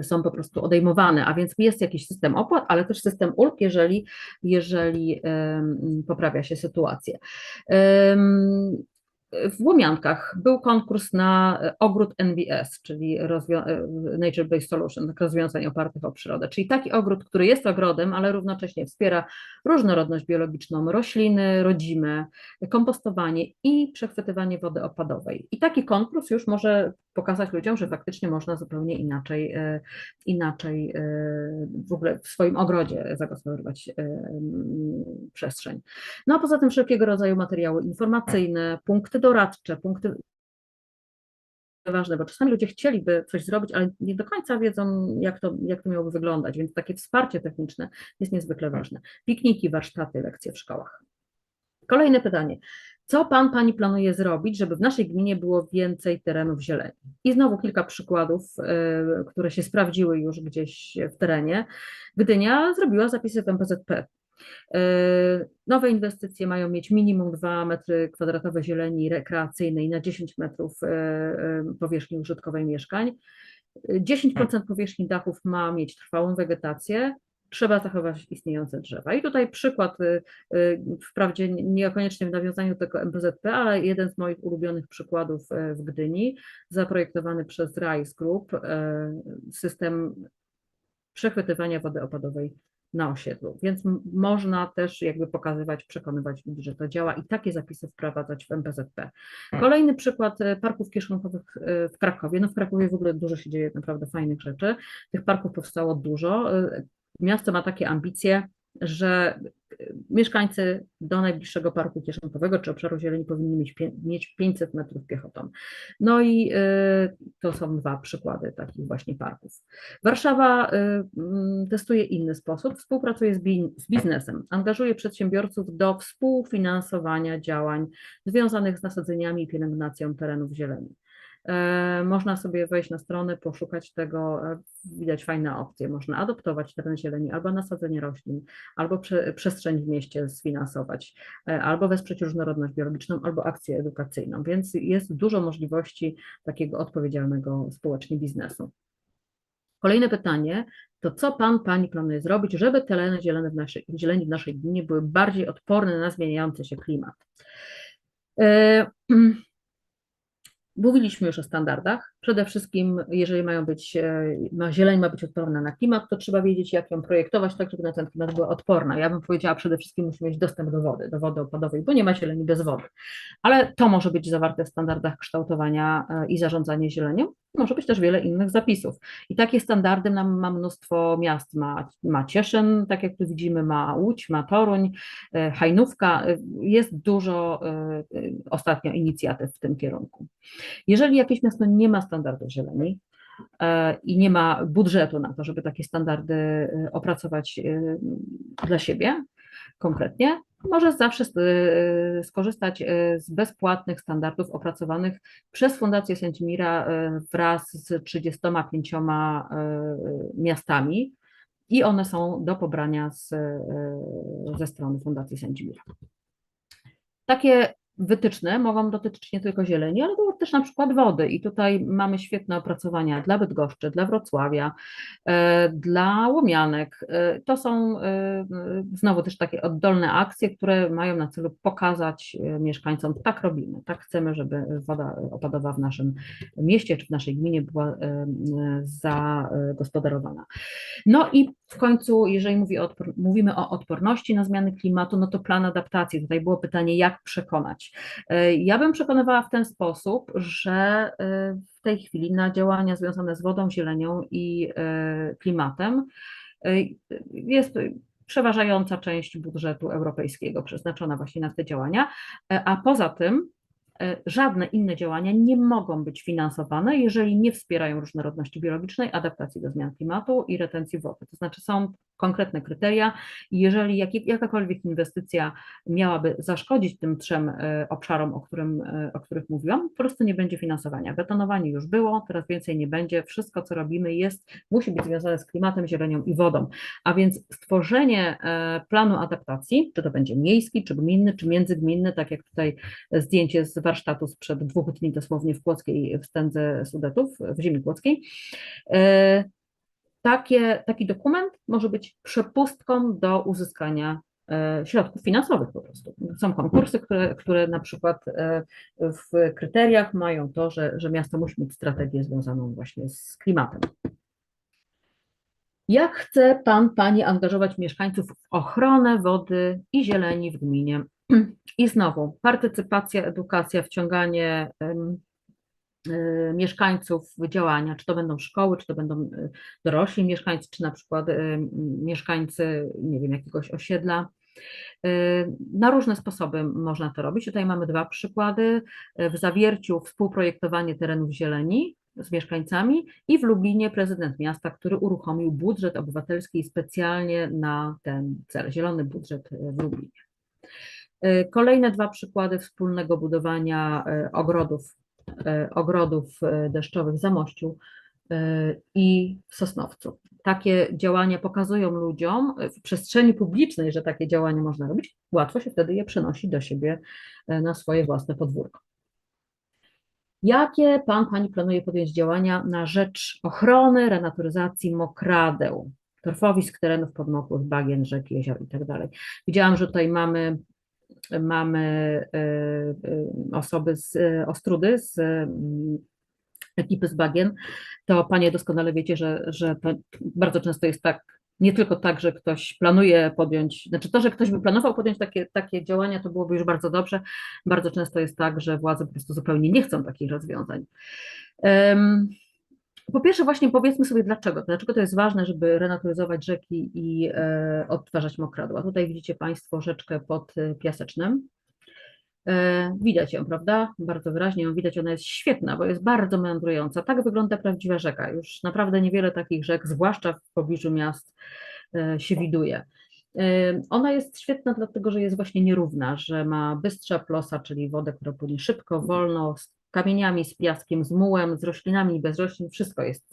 Speaker 2: są po prostu odejmowane, a więc jest jakiś system opłat, ale też system ulg, jeżeli poprawia się sytuacja. W Łomiankach był konkurs na ogród NBS, czyli Nature Based Solution, rozwiązań opartych o przyrodę, czyli taki ogród, który jest ogrodem, ale równocześnie wspiera różnorodność biologiczną, rośliny rodzime, kompostowanie i przechwytywanie wody opadowej. I taki konkurs już może pokazać ludziom, że faktycznie można zupełnie inaczej w ogóle w swoim ogrodzie zagospodarować przestrzeń. No a poza tym wszelkiego rodzaju materiały informacyjne, punkty doradcze, punkty ważne, bo czasami ludzie chcieliby coś zrobić, ale nie do końca wiedzą, jak to miałoby wyglądać, więc takie wsparcie techniczne jest niezwykle ważne. Pikniki, warsztaty, lekcje w szkołach. Kolejne pytanie. Co Pani planuje zrobić, żeby w naszej gminie było więcej terenów zieleni? I znowu kilka przykładów, które się sprawdziły już gdzieś w terenie. Gdynia zrobiła zapisy w MPZP. Nowe inwestycje mają mieć minimum 2 metry kwadratowe zieleni rekreacyjnej na 10 metrów powierzchni użytkowej mieszkań. 10% powierzchni dachów ma mieć trwałą wegetację. Trzeba zachować istniejące drzewa. I tutaj przykład, wprawdzie niekoniecznie w nawiązaniu do tego MPZP, ale jeden z moich ulubionych przykładów w Gdyni, zaprojektowany przez RISE Group, system przechwytywania wody opadowej na osiedlu, więc można też jakby pokazywać, przekonywać ludzi, że to działa i takie zapisy wprowadzać w MPZP. Kolejny przykład parków kieszonkowych w Krakowie. No w Krakowie w ogóle dużo się dzieje naprawdę fajnych rzeczy. Tych parków powstało dużo. Miasto ma takie ambicje, że mieszkańcy do najbliższego parku kieszonkowego czy obszaru zieleni powinni mieć 500 metrów piechotą. No i to są 2 przykłady takich właśnie parków. Warszawa testuje inny sposób, współpracuje z biznesem, angażuje przedsiębiorców do współfinansowania działań związanych z nasadzeniami i pielęgnacją terenów zieleni. Można sobie wejść na stronę, poszukać tego, widać fajne opcje. Można adoptować teren zieleni, albo nasadzenie roślin, albo przestrzeń w mieście sfinansować, albo wesprzeć różnorodność biologiczną, albo akcję edukacyjną, więc jest dużo możliwości takiego odpowiedzialnego społecznie biznesu. Kolejne pytanie to co Pani planuje zrobić, żeby tereny zieleni w naszej gminie były bardziej odporne na zmieniający się klimat? Mówiliśmy już o standardach. Przede wszystkim, jeżeli zieleń ma być odporna na klimat, to trzeba wiedzieć, jak ją projektować, tak żeby na ten klimat była odporna. Ja bym powiedziała, przede wszystkim musimy mieć dostęp do wody opadowej, bo nie ma zieleni bez wody. Ale to może być zawarte w standardach kształtowania i zarządzania zielenią. Może być też wiele innych zapisów. I takie standardy ma mnóstwo miast. Ma Cieszyn, tak jak tu widzimy, ma Łódź, ma Toruń, Hajnówka. Jest dużo ostatnio inicjatyw w tym kierunku. Jeżeli jakieś miasto nie ma standardów zieleni i nie ma budżetu na to, żeby takie standardy opracować dla siebie konkretnie, może zawsze skorzystać z bezpłatnych standardów opracowanych przez Fundację Sędzimira wraz z 35 miastami i one są do pobrania ze strony Fundacji Sędzimira. Takie wytyczne mogą dotyczyć nie tylko zieleni, ale też na przykład wody. I tutaj mamy świetne opracowania dla Bydgoszczy, dla Wrocławia, dla Łomianek. To są znowu też takie oddolne akcje, które mają na celu pokazać mieszkańcom, tak robimy, tak chcemy, żeby woda opadowa w naszym mieście czy w naszej gminie była zagospodarowana. No i w końcu, jeżeli mówimy o odporności na zmiany klimatu, no to plan adaptacji. Tutaj było pytanie, jak przekonać. Ja bym przekonywała w ten sposób, że w tej chwili na działania związane z wodą, zielenią i klimatem jest przeważająca część budżetu europejskiego przeznaczona właśnie na te działania, a poza tym żadne inne działania nie mogą być finansowane, jeżeli nie wspierają różnorodności biologicznej, adaptacji do zmian klimatu i retencji wody. To znaczy są konkretne kryteria i jeżeli jakakolwiek inwestycja miałaby zaszkodzić tym 3 obszarom, o których mówiłam, po prostu nie będzie finansowania. Betonowanie już było, teraz więcej nie będzie. Wszystko, co robimy musi być związane z klimatem, zielenią i wodą. A więc stworzenie planu adaptacji, czy to będzie miejski, czy gminny, czy międzygminny, tak jak tutaj zdjęcie z warsztatu sprzed 2 dni dosłownie w Płockiej, w Stędze Sudetów, w ziemi płockiej. Taki dokument może być przepustką do uzyskania środków finansowych po prostu. Są konkursy, które na przykład w kryteriach mają to, że miasto musi mieć strategię związaną właśnie z klimatem. Jak chce pan, pani angażować mieszkańców w ochronę wody i zieleni w gminie? I znowu partycypacja, edukacja, wciąganie mieszkańców w działania, czy to będą szkoły, czy to będą dorośli mieszkańcy, czy na przykład mieszkańcy, nie wiem, jakiegoś osiedla. Na różne sposoby można to robić. Tutaj mamy 2 przykłady. W Zawierciu współprojektowanie terenów zieleni z mieszkańcami i w Lublinie prezydent miasta, który uruchomił budżet obywatelski specjalnie na ten cel, zielony budżet w Lublinie. Kolejne 2 przykłady wspólnego budowania ogrodów deszczowych w Zamościu i w Sosnowcu. Takie działania pokazują ludziom w przestrzeni publicznej, że takie działania można robić, łatwo się wtedy je przenosi do siebie na swoje własne podwórko. Jakie pan, pani planuje podjąć działania na rzecz ochrony, renaturyzacji mokradeł, torfowisk, terenów podmokłych, bagien, rzek, jezior i tak dalej? Widziałam, że tutaj mamy osoby z Ostródy, z ekipy z bagien, to panie doskonale wiecie, że to bardzo często jest tak, nie tylko tak, że ktoś planuje podjąć, znaczy to, że ktoś by planował podjąć takie działania, to byłoby już bardzo dobrze. Bardzo często jest tak, że władze po prostu zupełnie nie chcą takich rozwiązań. Po pierwsze właśnie powiedzmy sobie dlaczego to jest ważne, żeby renaturyzować rzeki i odtwarzać mokradła. Tutaj widzicie państwo rzeczkę pod Piasecznem. Widać ją, prawda? Bardzo wyraźnie ją widać, ona jest świetna, bo jest bardzo meandrująca. Tak wygląda prawdziwa rzeka. Już naprawdę niewiele takich rzek, zwłaszcza w pobliżu miast, się widuje. Ona jest świetna dlatego, że jest właśnie nierówna, że ma bystrza plosa, czyli wodę, która płynie szybko, wolno, z kamieniami, z piaskiem, z mułem, z roślinami, bez roślin, wszystko jest,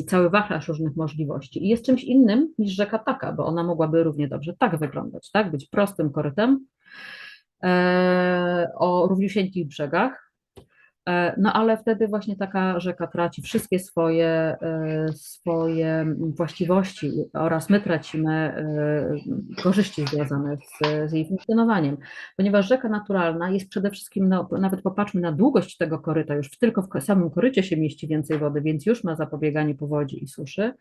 Speaker 2: cały wachlarz różnych możliwości. I jest czymś innym niż rzeka taka, bo ona mogłaby równie dobrze tak wyglądać, tak? Być prostym korytem, o równiusieńkich brzegach, no ale wtedy właśnie taka rzeka traci wszystkie swoje właściwości oraz my tracimy korzyści związane z jej funkcjonowaniem, ponieważ rzeka naturalna jest przede wszystkim, no, nawet popatrzmy na długość tego koryta, już tylko w samym korycie się mieści więcej wody, więc już ma zapobieganie powodzi i suszy.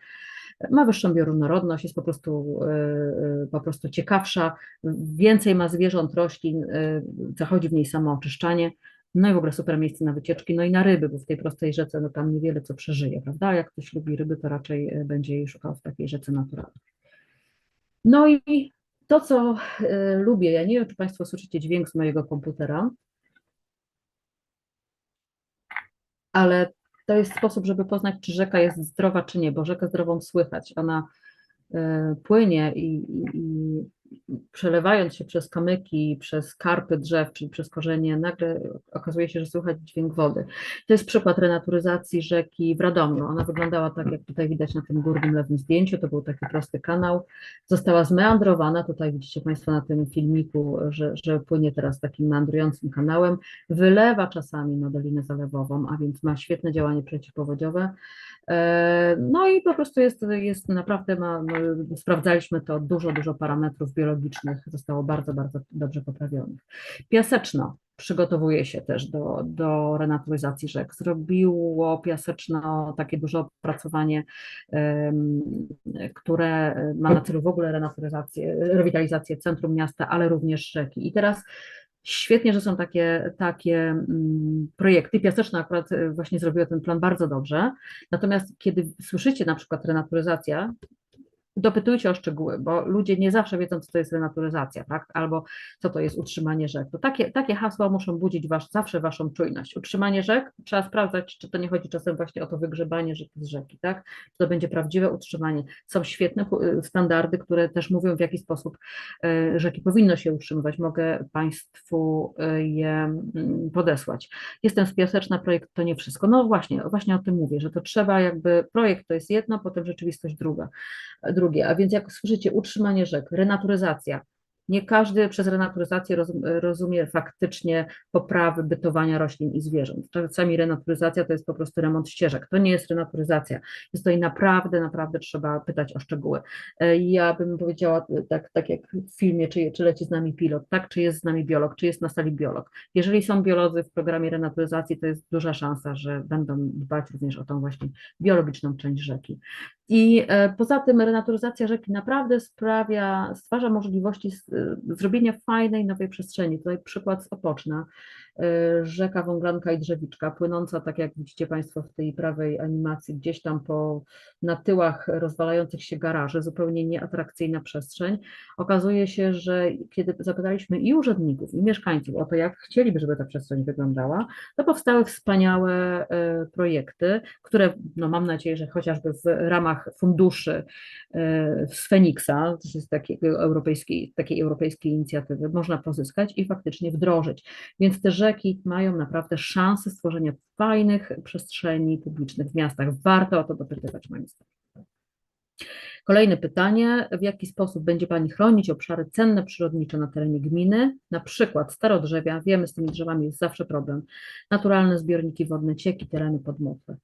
Speaker 2: Ma wyższą bioróżnorodność, jest po prostu ciekawsza, więcej ma zwierząt, roślin, zachodzi w niej samooczyszczanie, no i w ogóle super miejsce na wycieczki, no i na ryby, bo w tej prostej rzece no tam niewiele co przeżyje, prawda? Jak ktoś lubi ryby, to raczej będzie jej szukał w takiej rzece naturalnej. No i to, co lubię, ja nie wiem, czy państwo słyszycie dźwięk z mojego komputera, ale to jest sposób, żeby poznać, czy rzeka jest zdrowa, czy nie, bo rzekę zdrową słychać. Ona płynie i przelewając się przez kamyki, przez karpy drzew, czyli przez korzenie, nagle okazuje się, że słychać dźwięk wody. To jest przykład renaturyzacji rzeki w Radomiu. Ona wyglądała tak, jak tutaj widać na tym górnym lewym zdjęciu. To był taki prosty kanał. Została zmeandrowana. Tutaj widzicie Państwo na tym filmiku, że płynie teraz takim meandrującym kanałem. Wylewa czasami na Dolinę Zalewową, a więc ma świetne działanie przeciwpowodziowe. No i po prostu jest naprawdę, sprawdzaliśmy to, dużo parametrów biologicznych zostało bardzo, bardzo dobrze poprawionych. Piaseczno przygotowuje się też do renaturyzacji rzek. Zrobiło Piaseczno takie duże opracowanie, które ma na celu w ogóle renaturyzację, rewitalizację centrum miasta, ale również rzeki. I teraz świetnie, że są takie projekty. Piaseczna akurat właśnie zrobiła ten plan bardzo dobrze. Natomiast kiedy słyszycie na przykład renaturyzacja, dopytujcie o szczegóły, bo ludzie nie zawsze wiedzą, co to jest renaturyzacja, tak? Albo co to jest utrzymanie rzek. To takie hasła muszą budzić zawsze waszą czujność. Utrzymanie rzek, trzeba sprawdzać, czy to nie chodzi czasem właśnie o to wygrzebanie rzeki z rzeki, tak? Czy to będzie prawdziwe utrzymanie. Są świetne standardy, które też mówią, w jaki sposób rzeki powinno się utrzymywać. Mogę Państwu je podesłać. Jestem z Piaseczna, projekt to nie wszystko. No właśnie o tym mówię, że to trzeba jakby, projekt to jest jedno, potem rzeczywistość drugie. A więc jak słyszycie, utrzymanie rzek, renaturyzacja. Nie każdy przez renaturyzację rozumie faktycznie poprawy bytowania roślin i zwierząt. Czasami renaturyzacja to jest po prostu remont ścieżek. To nie jest renaturyzacja. Jest to i naprawdę trzeba pytać o szczegóły. Ja bym powiedziała tak jak w filmie, czy leci z nami pilot, tak? Czy jest z nami biolog, czy jest na sali biolog. Jeżeli są biolodzy w programie renaturyzacji, to jest duża szansa, że będą dbać również o tą właśnie biologiczną część rzeki. I poza tym renaturyzacja rzeki naprawdę stwarza możliwości zrobienia fajnej, nowej przestrzeni. Tutaj przykład z Opoczna, rzeka Wąglanka i Drzewiczka, płynąca, tak jak widzicie Państwo w tej prawej animacji, gdzieś tam na tyłach rozwalających się garaży, zupełnie nieatrakcyjna przestrzeń. Okazuje się, że kiedy zapytaliśmy i urzędników, i mieszkańców o to, jak chcieliby, żeby ta przestrzeń wyglądała, to powstały wspaniałe projekty, które, no mam nadzieję, że chociażby w ramach funduszy z Feniksa, to jest takiej europejskiej inicjatywy, można pozyskać i faktycznie wdrożyć. Więc te rzeki mają naprawdę szansę stworzenia fajnych przestrzeni publicznych w miastach. Warto o to dopytywać, moim zdaniem. Kolejne pytanie, w jaki sposób będzie Pani chronić obszary cenne przyrodnicze na terenie gminy, na przykład starodrzewia, wiemy, z tymi drzewami jest zawsze problem, naturalne zbiorniki wodne, cieki, tereny podmokłe.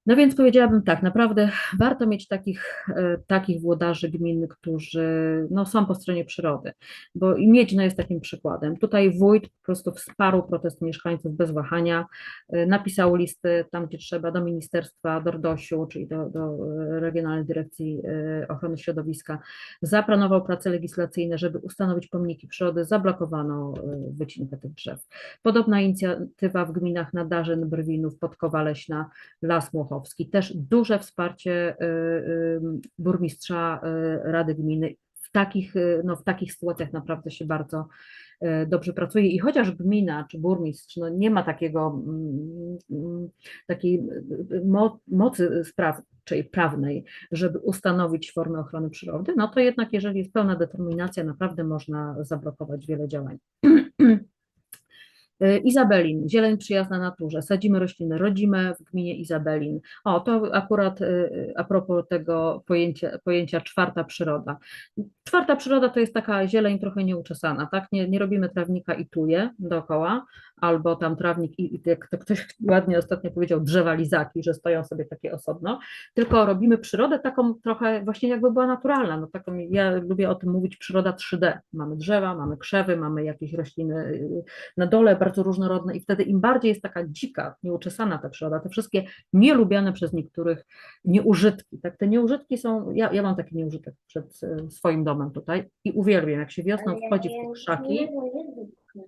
Speaker 2: No więc powiedziałabym tak, naprawdę warto mieć takich włodarzy gminy, którzy no, są po stronie przyrody, bo i Miedźno jest takim przykładem. Tutaj wójt po prostu wsparł protest mieszkańców bez wahania, napisał listy tam, gdzie trzeba, do ministerstwa, do RDOŚ-u, czyli do Regionalnej Dyrekcji Ochrony Środowiska, zaplanował prace legislacyjne, żeby ustanowić pomniki przyrody, zablokowano wycinkę tych drzew. Podobna inicjatywa w gminach Nadarzyn, Brwinów, Podkowa Leśna, Las Młochowski. Też duże wsparcie burmistrza Rady Gminy. W takich sytuacjach naprawdę się bardzo dobrze pracuje i chociaż gmina czy burmistrz no nie ma takiej mocy sprawczej, prawnej, żeby ustanowić formę ochrony przyrody, no to jednak jeżeli jest pełna determinacja, naprawdę można zablokować wiele działań. Izabelin, zieleń przyjazna naturze, sadzimy rośliny rodzime w gminie Izabelin. O, to akurat a propos tego pojęcia czwarta przyroda. Czwarta przyroda to jest taka zieleń trochę nieuczesana, tak? Nie robimy trawnika i tuje dookoła, albo tam trawnik i jak to ktoś ładnie ostatnio powiedział, drzewa lizaki, że stoją sobie takie osobno, tylko robimy przyrodę taką trochę właśnie jakby była naturalna. No taką, ja lubię o tym mówić, przyroda 3D. Mamy drzewa, mamy krzewy, mamy jakieś rośliny na dole, bardzo różnorodne i wtedy im bardziej jest taka dzika, nieuczesana ta przyroda, te wszystkie nielubiane przez niektórych nieużytki, tak, te nieużytki są, ja mam taki nieużytek przed swoim domem tutaj i uwielbiam, jak się wiosną wchodzi w te krzaki,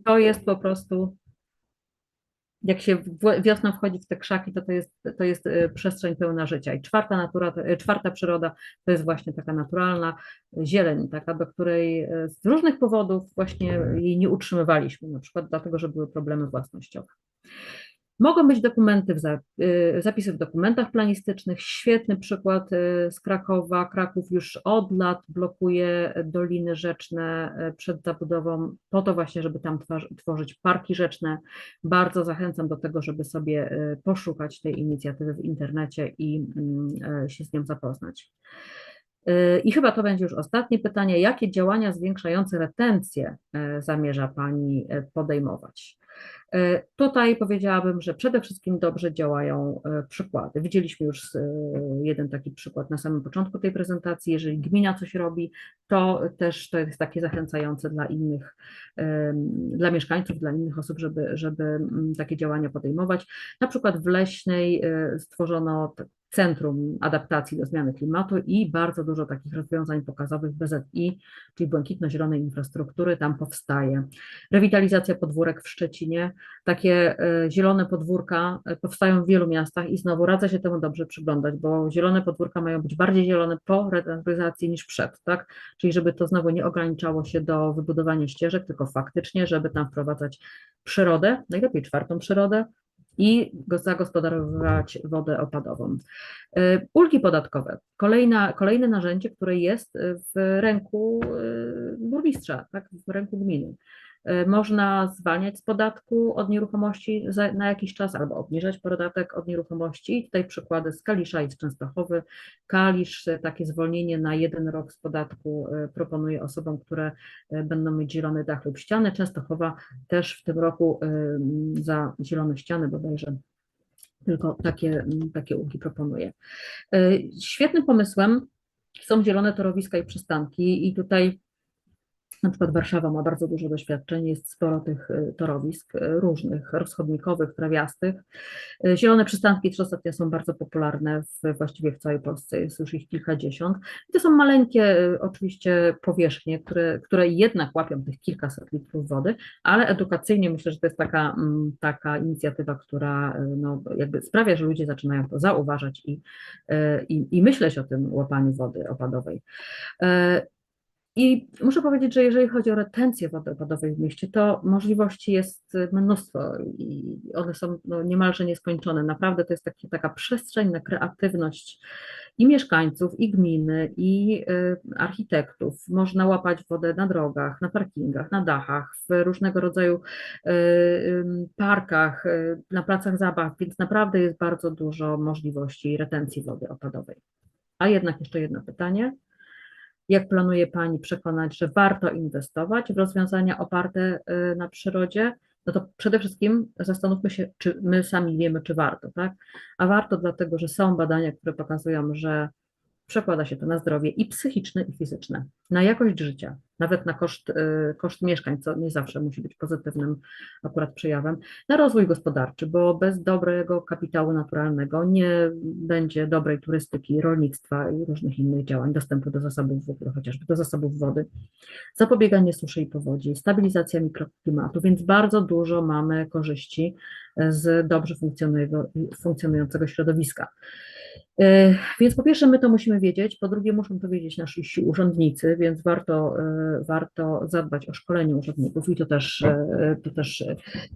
Speaker 2: to jest po prostu, jak się wiosną wchodzi w te krzaki, to jest przestrzeń pełna życia i czwarta przyroda to jest właśnie taka naturalna zieleń, taka, do której z różnych powodów właśnie jej nie utrzymywaliśmy, na przykład dlatego, że były problemy własnościowe. Mogą być dokumenty, zapisy w dokumentach planistycznych. Świetny przykład z Krakowa. Kraków już od lat blokuje doliny rzeczne przed zabudową, po to właśnie, żeby tam tworzyć parki rzeczne. Bardzo zachęcam do tego, żeby sobie poszukać tej inicjatywy w internecie i się z nią zapoznać. I chyba to będzie już ostatnie pytanie. Jakie działania zwiększające retencję zamierza Pani podejmować? Tutaj powiedziałabym, że przede wszystkim dobrze działają przykłady. Widzieliśmy już jeden taki przykład na samym początku tej prezentacji. Jeżeli gmina coś robi, to też to jest takie zachęcające dla innych, dla mieszkańców, dla innych osób, żeby takie działania podejmować. Na przykład w Leśnej stworzono Centrum Adaptacji do Zmiany Klimatu i bardzo dużo takich rozwiązań pokazowych BZI, czyli błękitno-zielonej infrastruktury, tam powstaje. Rewitalizacja podwórek w Szczecinie, takie zielone podwórka powstają w wielu miastach i znowu radzę się temu dobrze przyglądać, bo zielone podwórka mają być bardziej zielone po rewitalizacji niż przed, tak? Czyli żeby to znowu nie ograniczało się do wybudowania ścieżek, tylko faktycznie, żeby tam wprowadzać przyrodę, najlepiej czwartą przyrodę, i zagospodarowywać wodę opadową. Ulgi podatkowe, kolejne narzędzie, które jest w ręku burmistrza, tak, w ręku gminy. Można zwalniać z podatku od nieruchomości na jakiś czas albo obniżać podatek od nieruchomości. I tutaj przykłady z Kalisza i z Częstochowy. Kalisz takie zwolnienie na 1 rok z podatku proponuje osobom, które będą mieć zielony dach lub ściany. Częstochowa też w tym roku za zielone ściany bodajże tylko takie ulgi proponuje. Świetnym pomysłem są zielone torowiska i przystanki i tutaj na przykład Warszawa ma bardzo dużo doświadczeń, jest sporo tych torowisk różnych, rozchodnikowych, trawiastych. Zielone przystanki też ostatnio są bardzo popularne właściwie w całej Polsce, jest już ich kilkadziesiąt. I to są maleńkie oczywiście powierzchnie, które jednak łapią tych kilkaset litrów wody, ale edukacyjnie myślę, że to jest taka inicjatywa, która no, jakby sprawia, że ludzie zaczynają to zauważać i myśleć o tym łapaniu wody opadowej. I muszę powiedzieć, że jeżeli chodzi o retencję wody opadowej w mieście, to możliwości jest mnóstwo i one są no, niemalże nieskończone. Naprawdę to jest taka przestrzeń na kreatywność i mieszkańców, i gminy, i architektów. Można łapać wodę na drogach, na parkingach, na dachach, w różnego rodzaju parkach, na placach zabaw, więc naprawdę jest bardzo dużo możliwości retencji wody opadowej. A jednak jeszcze jedno pytanie. Jak planuje Pani przekonać, że warto inwestować w rozwiązania oparte na przyrodzie? No to przede wszystkim zastanówmy się, czy my sami wiemy, czy warto, tak? A warto dlatego, że są badania, które pokazują, że przekłada się to na zdrowie i psychiczne, i fizyczne, na jakość życia, nawet na koszt mieszkań, co nie zawsze musi być pozytywnym akurat przejawem, na rozwój gospodarczy, bo bez dobrego kapitału naturalnego nie będzie dobrej turystyki, rolnictwa i różnych innych działań, dostępu do zasobów w ogóle, chociażby do zasobów wody, zapobieganie suszy i powodzi, stabilizacja mikroklimatu, więc bardzo dużo mamy korzyści z dobrze funkcjonującego środowiska. Więc po pierwsze my to musimy wiedzieć, po drugie muszą to wiedzieć nasi urzędnicy, więc warto zadbać o szkolenie urzędników i to też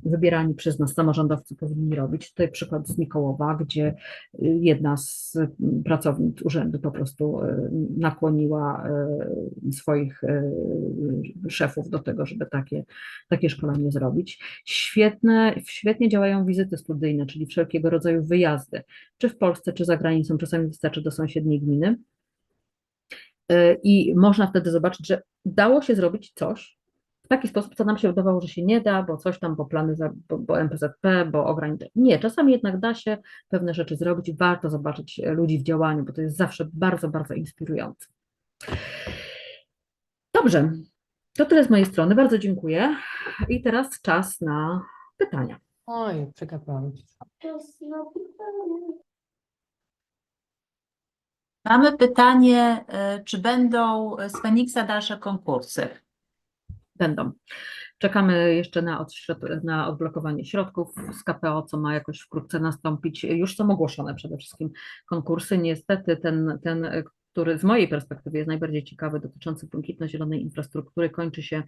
Speaker 2: wybierani przez nas samorządowcy powinni robić. Tutaj przykład z Mikołowa, gdzie jedna z pracownic urzędu po prostu nakłoniła swoich szefów do tego, żeby takie szkolenie zrobić. Świetnie działają wizyty studyjne, czyli wszelkiego rodzaju wyjazdy, czy w Polsce, czy za granicą, czasami wystarczy do sąsiedniej gminy. I można wtedy zobaczyć, że dało się zrobić coś w taki sposób, co nam się wydawało, że się nie da, bo coś tam, bo plany, bo MPZP, bo ograniczenia. Nie, czasami jednak da się pewne rzeczy zrobić. Warto zobaczyć ludzi w działaniu, bo to jest zawsze bardzo, bardzo inspirujące. Dobrze, to tyle z mojej strony. Bardzo dziękuję. I teraz czas na pytania.
Speaker 4: Oj, przegapiłam.
Speaker 1: Mamy pytanie, czy będą z Feniksa dalsze konkursy?
Speaker 2: Będą. Czekamy jeszcze na odblokowanie środków z KPO, co ma jakoś wkrótce nastąpić. Już są ogłoszone przede wszystkim konkursy. Niestety ten który z mojej perspektywy jest najbardziej ciekawy, dotyczący błękitno-zielonej infrastruktury. Kończy się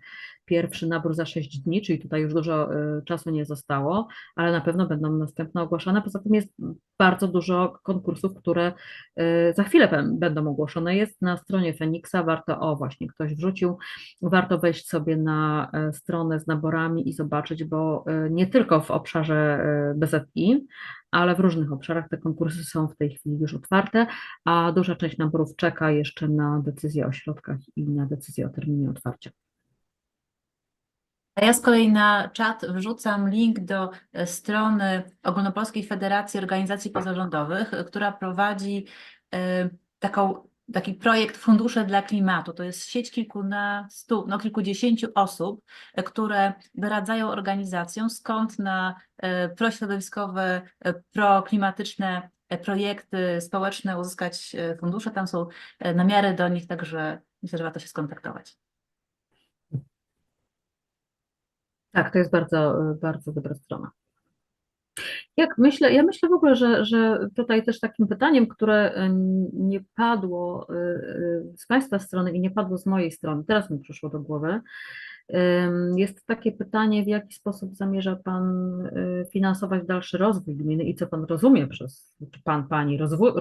Speaker 2: pierwszy nabór za 6 dni, czyli tutaj już dużo czasu nie zostało, ale na pewno będą następne ogłaszane. Poza tym jest bardzo dużo konkursów, które za chwilę będą ogłoszone. Jest na stronie Feniksa, właśnie ktoś wrzucił, warto wejść sobie na stronę z naborami i zobaczyć, bo nie tylko w obszarze BZI, ale w różnych obszarach te konkursy są w tej chwili już otwarte, a duża część naborów czeka jeszcze na decyzję o środkach i na decyzję o terminie otwarcia.
Speaker 1: A ja z kolei na czat wrzucam link do strony Ogólnopolskiej Federacji Organizacji Pozarządowych, która prowadzi taki projekt Fundusze dla Klimatu. To jest sieć kilkunastu, kilkudziesięciu osób, które doradzają organizacjom, skąd na prośrodowiskowe, proklimatyczne projekty społeczne uzyskać fundusze. Tam są namiary do nich, także myślę, że warto się skontaktować.
Speaker 2: Tak, to jest bardzo, bardzo dobra strona. Ja myślę w ogóle, że tutaj też takim pytaniem, które nie padło z Państwa strony i nie padło z mojej strony, teraz mi przyszło do głowy, jest takie pytanie, w jaki sposób zamierza Pan finansować dalszy rozwój gminy i co Pan rozumie czy Pan, Pani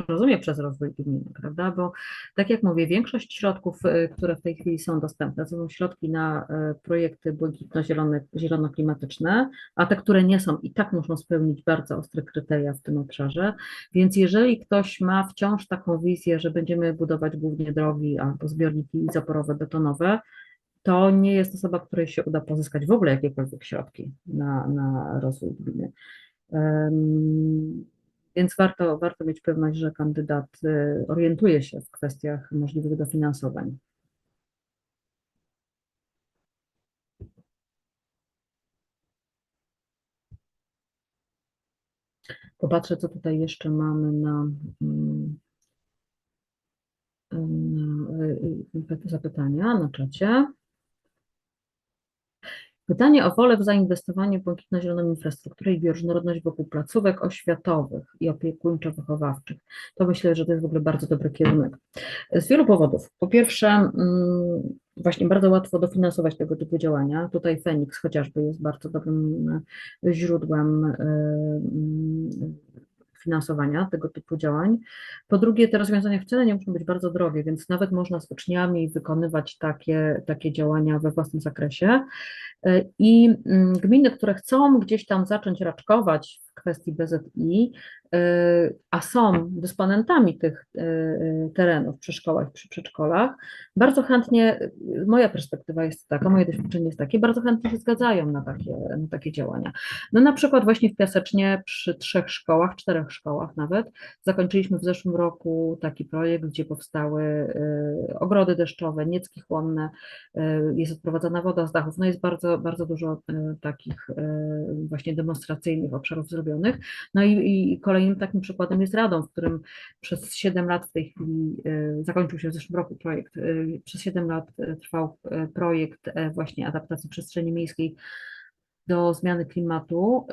Speaker 2: rozumie przez rozwój gminy, prawda? Bo tak jak mówię, większość środków, które w tej chwili są dostępne, to są środki na projekty błękitno-zielono-klimatyczne, a te, które nie są, i tak muszą spełnić bardzo ostre kryteria w tym obszarze. Więc jeżeli ktoś ma wciąż taką wizję, że będziemy budować głównie drogi albo zbiorniki zaporowe, betonowe, to nie jest osoba, której się uda pozyskać w ogóle jakiekolwiek środki na rozwój gminy. Więc warto mieć pewność, że kandydat orientuje się w kwestiach możliwych dofinansowań. Popatrzę, co tutaj jeszcze mamy na zapytania na czacie. Pytanie o wolę w zainwestowanie w błękitno-zieloną infrastrukturę i bioróżnorodność wokół placówek oświatowych i opiekuńczo-wychowawczych. To myślę, że to jest w ogóle bardzo dobry kierunek. Z wielu powodów. Po pierwsze, właśnie bardzo łatwo dofinansować tego typu działania. Tutaj Feniks chociażby jest bardzo dobrym źródłem finansowania tego typu działań. Po drugie, te rozwiązania wcale nie muszą być bardzo drogie, więc nawet można z uczniami wykonywać takie działania we własnym zakresie. I gminy, które chcą gdzieś tam zacząć raczkować w kwestii BZI, a są dysponentami tych terenów przy szkołach, przy przedszkolach, bardzo chętnie, moja perspektywa jest taka, moje doświadczenie jest takie, bardzo chętnie się zgadzają na takie działania. No na przykład właśnie w Piasecznie przy 3 szkołach, 4 szkołach nawet, zakończyliśmy w zeszłym roku taki projekt, gdzie powstały ogrody deszczowe, niecki chłonne, jest odprowadzana woda z dachów, no jest bardzo, bardzo dużo takich właśnie demonstracyjnych obszarów zrobionych. No i kolejnym takim przykładem jest Radom, w którym przez 7 lat w tej chwili, zakończył się w zeszłym roku projekt, przez 7 lat trwał projekt właśnie adaptacji przestrzeni miejskiej do zmiany klimatu,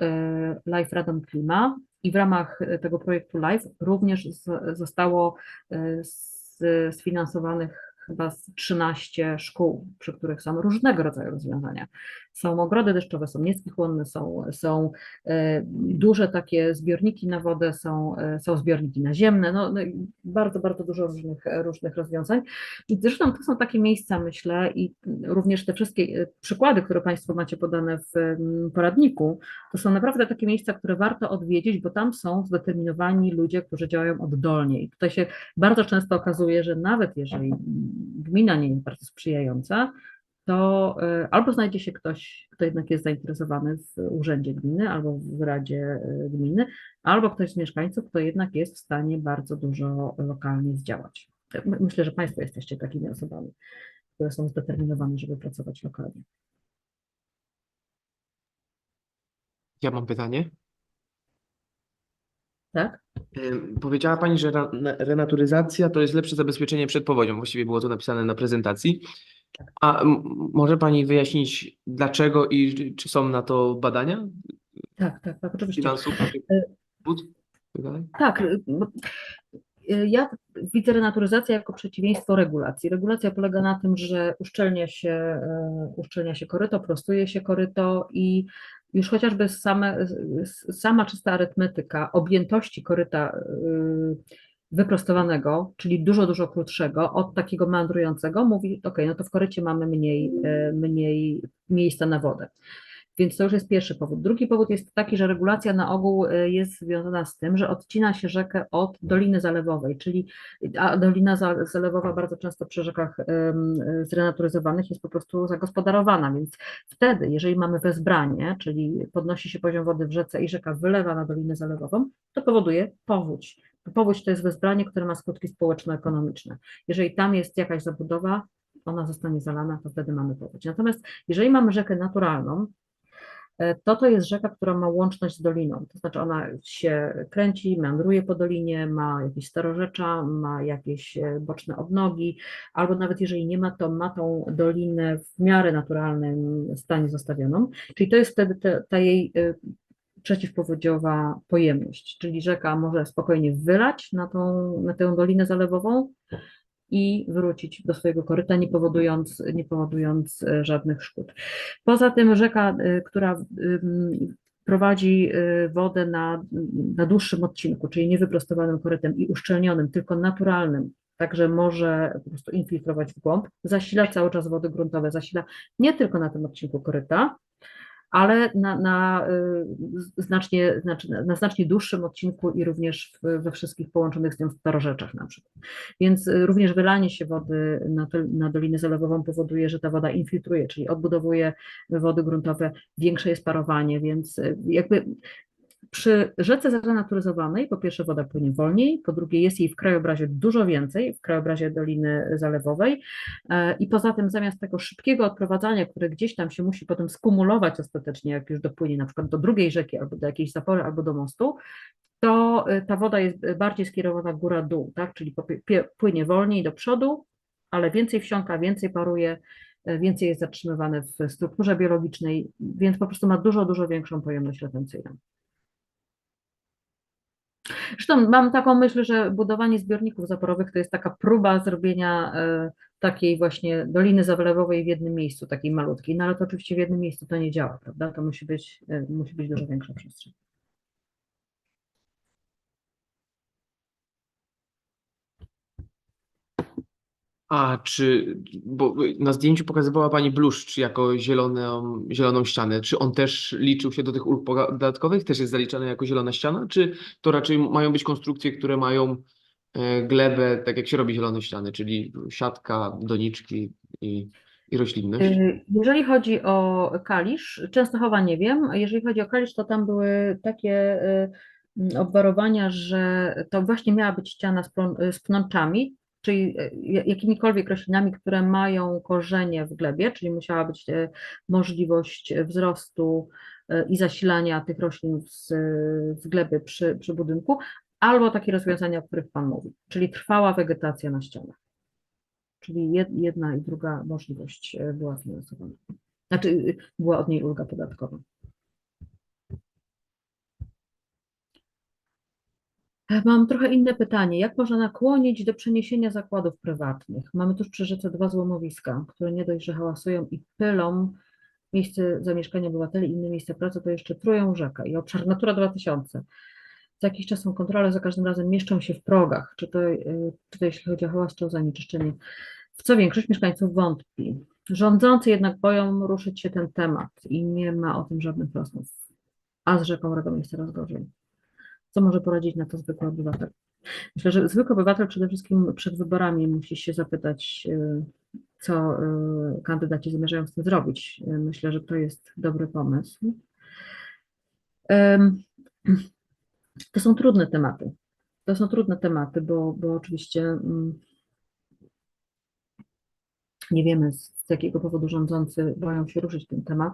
Speaker 2: Life Radom Klima, i w ramach tego projektu Life również zostało sfinansowanych chyba 13 szkół, przy których są różnego rodzaju rozwiązania. Są ogrody deszczowe, są nieskich-chłonne, są duże takie zbiorniki na wodę, są zbiorniki naziemne, no bardzo, bardzo dużo różnych rozwiązań. I zresztą to są takie miejsca, myślę, i również te wszystkie przykłady, które Państwo macie podane w poradniku, to są naprawdę takie miejsca, które warto odwiedzić, bo tam są zdeterminowani ludzie, którzy działają oddolnie. I tutaj się bardzo często okazuje, że nawet jeżeli gmina nie jest bardzo sprzyjająca, to albo znajdzie się ktoś, kto jednak jest zainteresowany w urzędzie gminy albo w radzie gminy, albo ktoś z mieszkańców, kto jednak jest w stanie bardzo dużo lokalnie zdziałać. Myślę, że Państwo jesteście takimi osobami, które są zdeterminowane, żeby pracować lokalnie.
Speaker 3: Ja mam pytanie.
Speaker 2: Tak?
Speaker 3: Powiedziała Pani, że renaturyzacja to jest lepsze zabezpieczenie przed powodzią. Właściwie było to napisane na prezentacji. A może Pani wyjaśnić, dlaczego i czy są na to badania
Speaker 2: Tak, oczywiście.
Speaker 3: finansów, wód, i tak dalej?
Speaker 2: Tak, Ja widzę renaturyzację jako przeciwieństwo regulacji. Regulacja polega na tym, że uszczelnia się koryto, prostuje się koryto i już chociażby sama czysta arytmetyka objętości koryta wyprostowanego, czyli dużo, dużo krótszego od takiego meandrującego, mówi, ok, no to w korycie mamy mniej miejsca na wodę. Więc to już jest pierwszy powód. Drugi powód jest taki, że regulacja na ogół jest związana z tym, że odcina się rzekę od doliny zalewowej, a dolina zalewowa bardzo często przy rzekach zrenaturyzowanych jest po prostu zagospodarowana, więc wtedy, jeżeli mamy wezbranie, czyli podnosi się poziom wody w rzece i rzeka wylewa na dolinę zalewową, to powoduje powódź. Powódź to jest wezbranie, które ma skutki społeczno-ekonomiczne. Jeżeli tam jest jakaś zabudowa, ona zostanie zalana, to wtedy mamy powódź. Natomiast jeżeli mamy rzekę naturalną, to jest rzeka, która ma łączność z doliną, to znaczy ona się kręci, meandruje po dolinie, ma jakieś starorzecza, ma jakieś boczne odnogi, albo nawet jeżeli nie ma, to ma tą dolinę w miarę naturalnym stanie zostawioną, czyli to jest wtedy ta jej przeciwpowodziowa pojemność, czyli rzeka może spokojnie wylać na tę dolinę zalewową i wrócić do swojego koryta, nie powodując żadnych szkód. Poza tym rzeka, która prowadzi wodę na dłuższym odcinku, czyli nie wyprostowanym korytem i uszczelnionym, tylko naturalnym, także może po prostu infiltrować w głąb, zasila cały czas wody gruntowe, zasila nie tylko na tym odcinku koryta, ale na znacznie dłuższym odcinku i również we wszystkich połączonych z nią starorzeczach na przykład. Więc również wylanie się wody na dolinę zalewową powoduje, że ta woda infiltruje, czyli odbudowuje wody gruntowe, większe jest parowanie, więc jakby przy rzece zrenaturyzowanej po pierwsze woda płynie wolniej, po drugie jest jej w krajobrazie dużo więcej, w krajobrazie Doliny Zalewowej i poza tym zamiast tego szybkiego odprowadzania, które gdzieś tam się musi potem skumulować ostatecznie, jak już dopłynie na przykład do drugiej rzeki albo do jakiejś zapory albo do mostu, to ta woda jest bardziej skierowana góra-dół, tak? Czyli płynie wolniej do przodu, ale więcej wsiąka, więcej paruje, więcej jest zatrzymywane w strukturze biologicznej, więc po prostu ma dużo, dużo większą pojemność retencyjną. Zresztą mam taką myśl, że budowanie zbiorników zaporowych to jest taka próba zrobienia takiej właśnie doliny zalewowej w jednym miejscu, takiej malutkiej, no ale to oczywiście w jednym miejscu to nie działa, prawda? To musi być dużo większa przestrzeń.
Speaker 3: Bo na zdjęciu pokazywała Pani bluszcz jako zieloną ścianę. Czy on też liczył się do tych ulg podatkowych? Też jest zaliczany jako zielona ściana? Czy to raczej mają być konstrukcje, które mają glebę, tak jak się robi zielone ściany, czyli siatka, doniczki i roślinność?
Speaker 2: Jeżeli chodzi o Kalisz, Częstochowa nie wiem, a jeżeli chodzi o Kalisz, to tam były takie obwarowania, że to właśnie miała być ściana z pnączami, czyli jakimikolwiek roślinami, które mają korzenie w glebie, czyli musiała być możliwość wzrostu i zasilania tych roślin z gleby przy budynku, albo takie rozwiązania, o których Pan mówi, czyli trwała wegetacja na ścianach. Czyli jedna i druga możliwość była finansowana. Znaczy była od niej ulga podatkowa. Mam trochę inne pytanie. Jak można nakłonić do przeniesienia zakładów prywatnych? Mamy tuż przy rzece 2 złomowiska, które nie dość, że hałasują i pylą miejsce zamieszkania obywateli, inne miejsca pracy, to jeszcze trują rzekę i obszar Natura 2000. Za jakiś czas są kontrole, za każdym razem mieszczą się w progach, czy to jeśli chodzi o hałas, czy o zanieczyszczenie. W co większość mieszkańców wątpi. Rządzący jednak boją ruszyć się ten temat i nie ma o tym żadnych rozmów. A z rzeką Radomia jest coraz gorzej. Co może poradzić na to zwykły obywatel? Myślę, że zwykły obywatel przede wszystkim przed wyborami musi się zapytać, co kandydaci zamierzają z tym zrobić. Myślę, że to jest dobry pomysł. To są trudne tematy. To są trudne tematy, bo oczywiście nie wiemy, z jakiego powodu rządzący boją się ruszyć ten temat,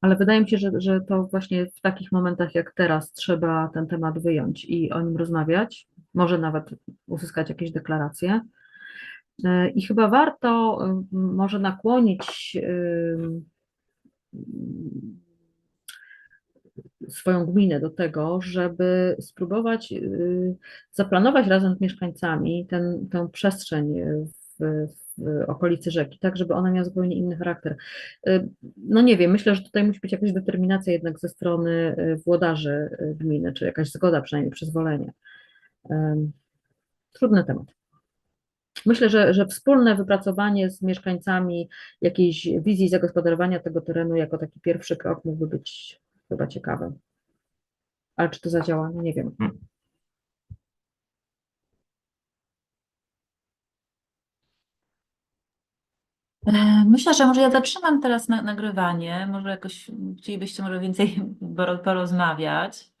Speaker 2: ale wydaje mi się, że to właśnie w takich momentach jak teraz trzeba ten temat wyjąć i o nim rozmawiać, może nawet uzyskać jakieś deklaracje. I chyba warto może nakłonić swoją gminę do tego, żeby spróbować zaplanować razem z mieszkańcami tę przestrzeń w okolicy rzeki, tak żeby ona miała zupełnie inny charakter. No nie wiem, myślę, że tutaj musi być jakaś determinacja jednak ze strony włodarzy gminy, czy jakaś zgoda, przynajmniej przyzwolenie. Trudny temat. Myślę, że wspólne wypracowanie z mieszkańcami jakiejś wizji zagospodarowania tego terenu jako taki pierwszy krok mógłby być chyba ciekawy. Ale czy to zadziała? No nie wiem.
Speaker 1: Myślę, że może ja zatrzymam teraz nagrywanie, może jakoś chcielibyście może więcej porozmawiać.